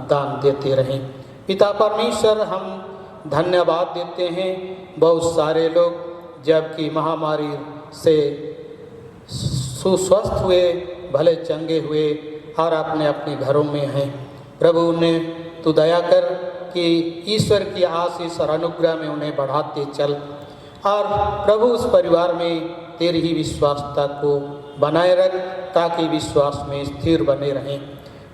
दान देते रहें। पिता परमेश्वर, हम धन्यवाद देते हैं। बहुत सारे लोग जबकि महामारी से सुस्वस्थ हुए, भले चंगे हुए और अपने अपने घरों में हैं, प्रभु उन्हें तू दया कर कि ईश्वर की आशीष और अनुग्रह में उन्हें बढ़ाते चल और प्रभु उस परिवार में तेरी ही विश्वासता को बनाए रख ताकि विश्वास में स्थिर बने रहें।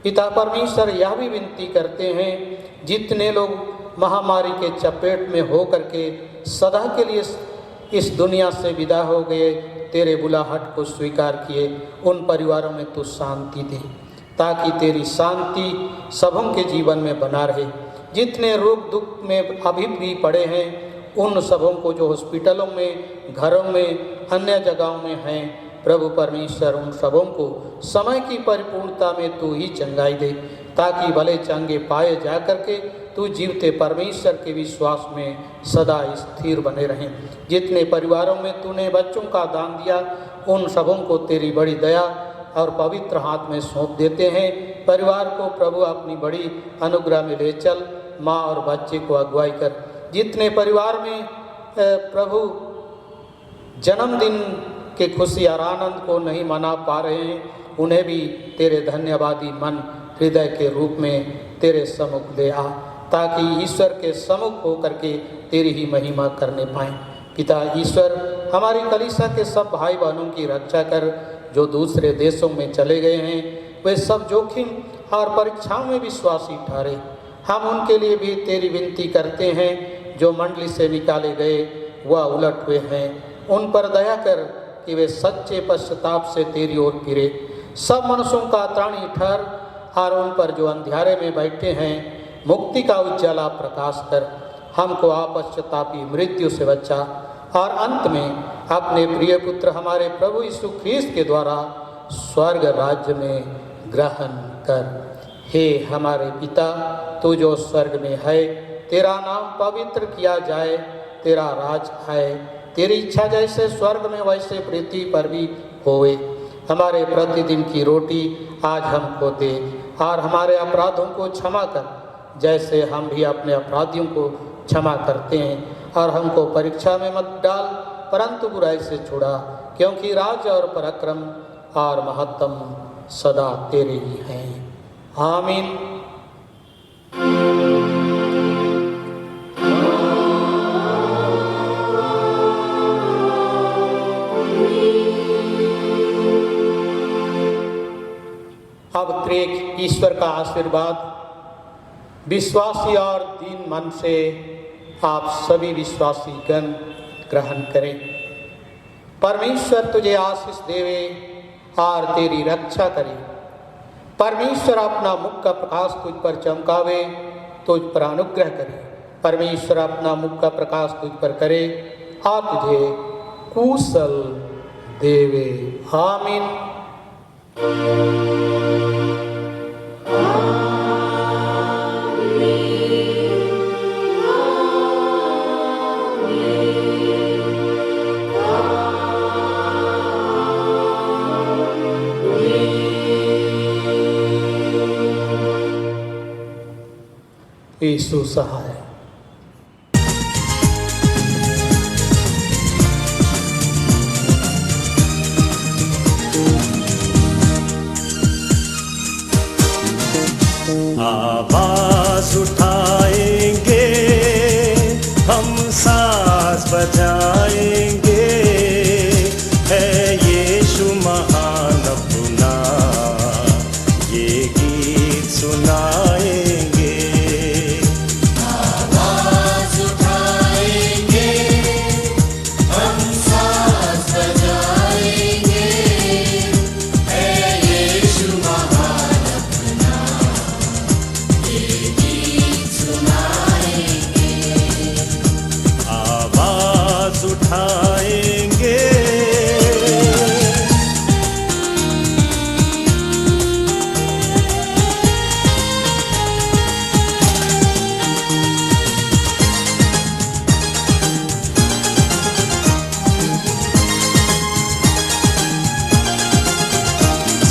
पिता परमेश्वर, यह भी विनती करते हैं जितने लोग महामारी के चपेट में हो करके सदा के लिए इस दुनिया से विदा हो गए, तेरे बुलाहट को स्वीकार किए, उन परिवारों में तू शांति दे ताकि तेरी शांति सबों के जीवन में बना रहे। जितने रोग दुख में अभी भी पड़े हैं, उन सबों को जो हॉस्पिटलों में, घरों में, अन्य जगहों में हैं, प्रभु परमेश्वर उन सबों को समय की परिपूर्णता में तू ही चंगाई दे ताकि भले चंगे पाए जा करके तू जीवते परमेश्वर के विश्वास में सदा स्थिर बने रहें। जितने परिवारों में तूने बच्चों का दान दिया, उन सबों को तेरी बड़ी दया और पवित्र हाथ में सौंप देते हैं। परिवार को प्रभु अपनी बड़ी अनुग्रह में ले चल, माँ और बच्चे को अगुवाई कर। जितने परिवार में प्रभु जन्मदिन के खुशी और आनंद को नहीं मना पा रहे हैं, उन्हें भी तेरे धन्यवादी मन हृदय के रूप में तेरे सम्मुख ले आ, ताकि ईश्वर के सम्मुख होकर के तेरी ही महिमा करने पाएं। पिता ईश्वर, हमारी कलीसिया के सब भाई बहनों की रक्षा कर, जो दूसरे देशों में चले गए हैं। वे सब जोखिम और परीक्षाओं में विश्वासी ठहरे। हम उनके लिए भी तेरी विनती करते हैं। जो मंडली से निकाले गए वह उलट हुए हैं, उन पर दया कर कि वे सच्चे पश्चाताप से तेरी ओर फिरे। सब मनुष्यों का त्राणी ठहर और उन पर जो अंधियारे में बैठे हैं मुक्ति का उज्ज्वला प्रकाश कर। हमको अपश्चातापी मृत्यु से बचा और अंत में अपने प्रिय पुत्र हमारे प्रभु यीशु ख्रीस्त के द्वारा स्वर्ग राज्य में ग्रहण कर। हे हमारे पिता, तू जो स्वर्ग में है, तेरा नाम पवित्र किया जाए, तेरा राज आए, तेरी इच्छा जैसे स्वर्ग में वैसे पृथ्वी पर भी होवे। हमारे प्रतिदिन की रोटी आज हमको दे और हमारे अपराधों को क्षमा कर, जैसे हम भी अपने अपराधियों को क्षमा करते हैं। और हमको परीक्षा में मत डाल, परंतु बुराई से छुड़ा, क्योंकि राज और पराक्रम और महत्तम सदा तेरे ही हैं। आमीन। अब त्रिएक ईश्वर का आशीर्वाद विश्वासी और दीन मन से आप सभी विश्वासी गण ग्रहण करें। परमेश्वर तुझे आशीष देवे और तेरी रक्षा करे। परमेश्वर अपना मुख का प्रकाश तुझ पर चमकावे, तुझ पर अनुग्रह करे। परमेश्वर अपना मुख का प्रकाश तुझ पर करे और तुझे कुशल देवे। आमीन। यीशु सहाय। आवाज उठाएंगे हम, सांस बजाएंगे, है यीशु महान अपना, ये गीत सुनाएंगे। आवाज उठाएंगे हम, सांस बजाएंगे, है यीशु महान अपना, ये गीत सुनाएंगे। आवाज उठाएंगे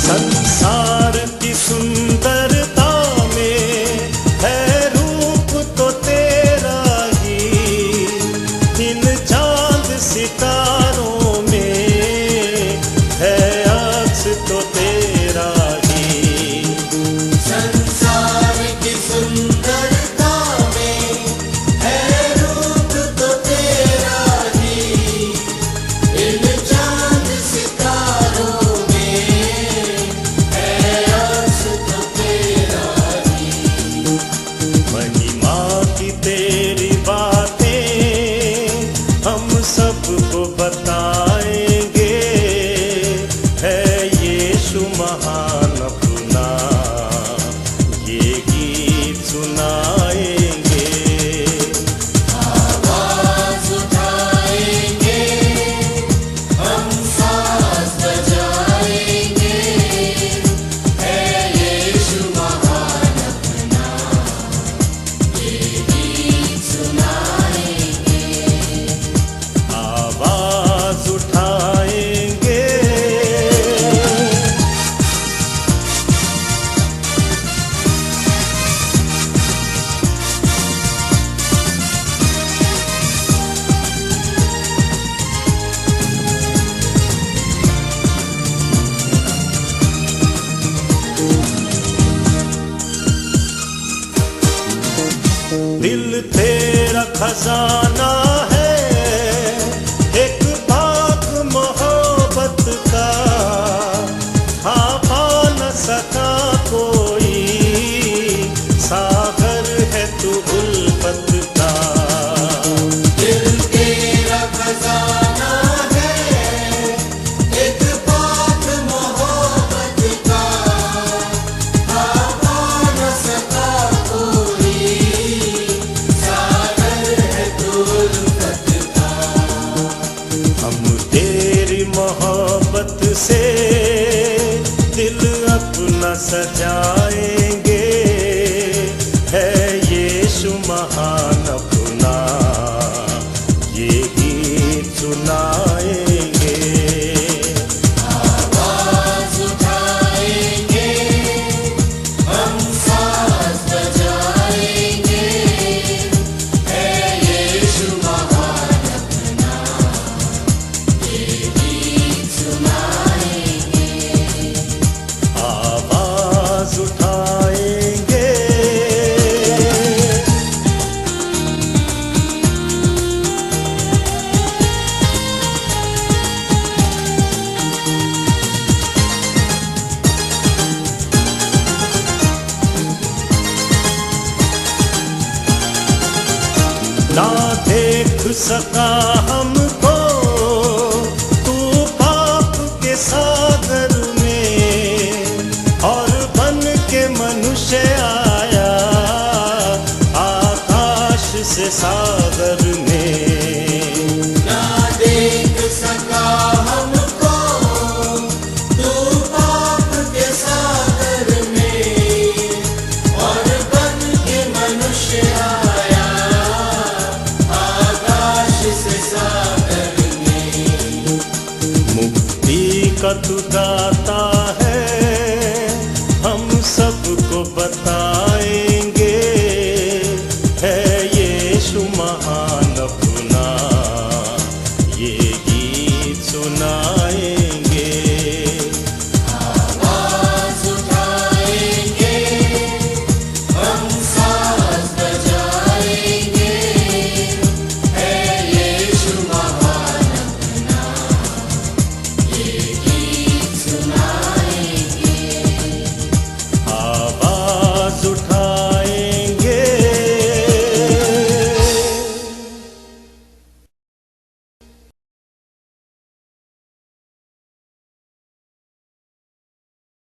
संसार की सुंदरता में है रूप तो तेरा ही, इन चांद सितारों में है अक्स तो तेरा ही। संसार की सुंदरता में है रूप तो तेरा ही, इन चांद सितारों में है अक्स तो तेरा ही। महिमा की तेरी बातें हम सबको बताएंगे, है यीशु खजाना है, एक बाग मोहब्बत का, हाँ पा न सका कोई, सागर है तू उल्फत का। दिल तेरा खजाना है, एक बाग मोहब्बत का, हाँ पा न सका कोई, सागर है तू उल्फत का। हम तेरी मोहब्बत से दिल अपना सजाएंगे, है यीशु महान अपना ये गीत सुनाएंगे। आवाज उठाएंगे, हम साज बजाएंगे, है यीशु महान अपना ये गीत सुनाएंगे। आवाज उठाएंगे। ना देख सका हमको तू पाप के सागर में, और बन के मनुष्य आया आकाश से सागर में। ना देख सका हमको तू पाप के सागर में, और बन के मनुष्य आया आकाश से सागर में। मुक्ति का तू दाता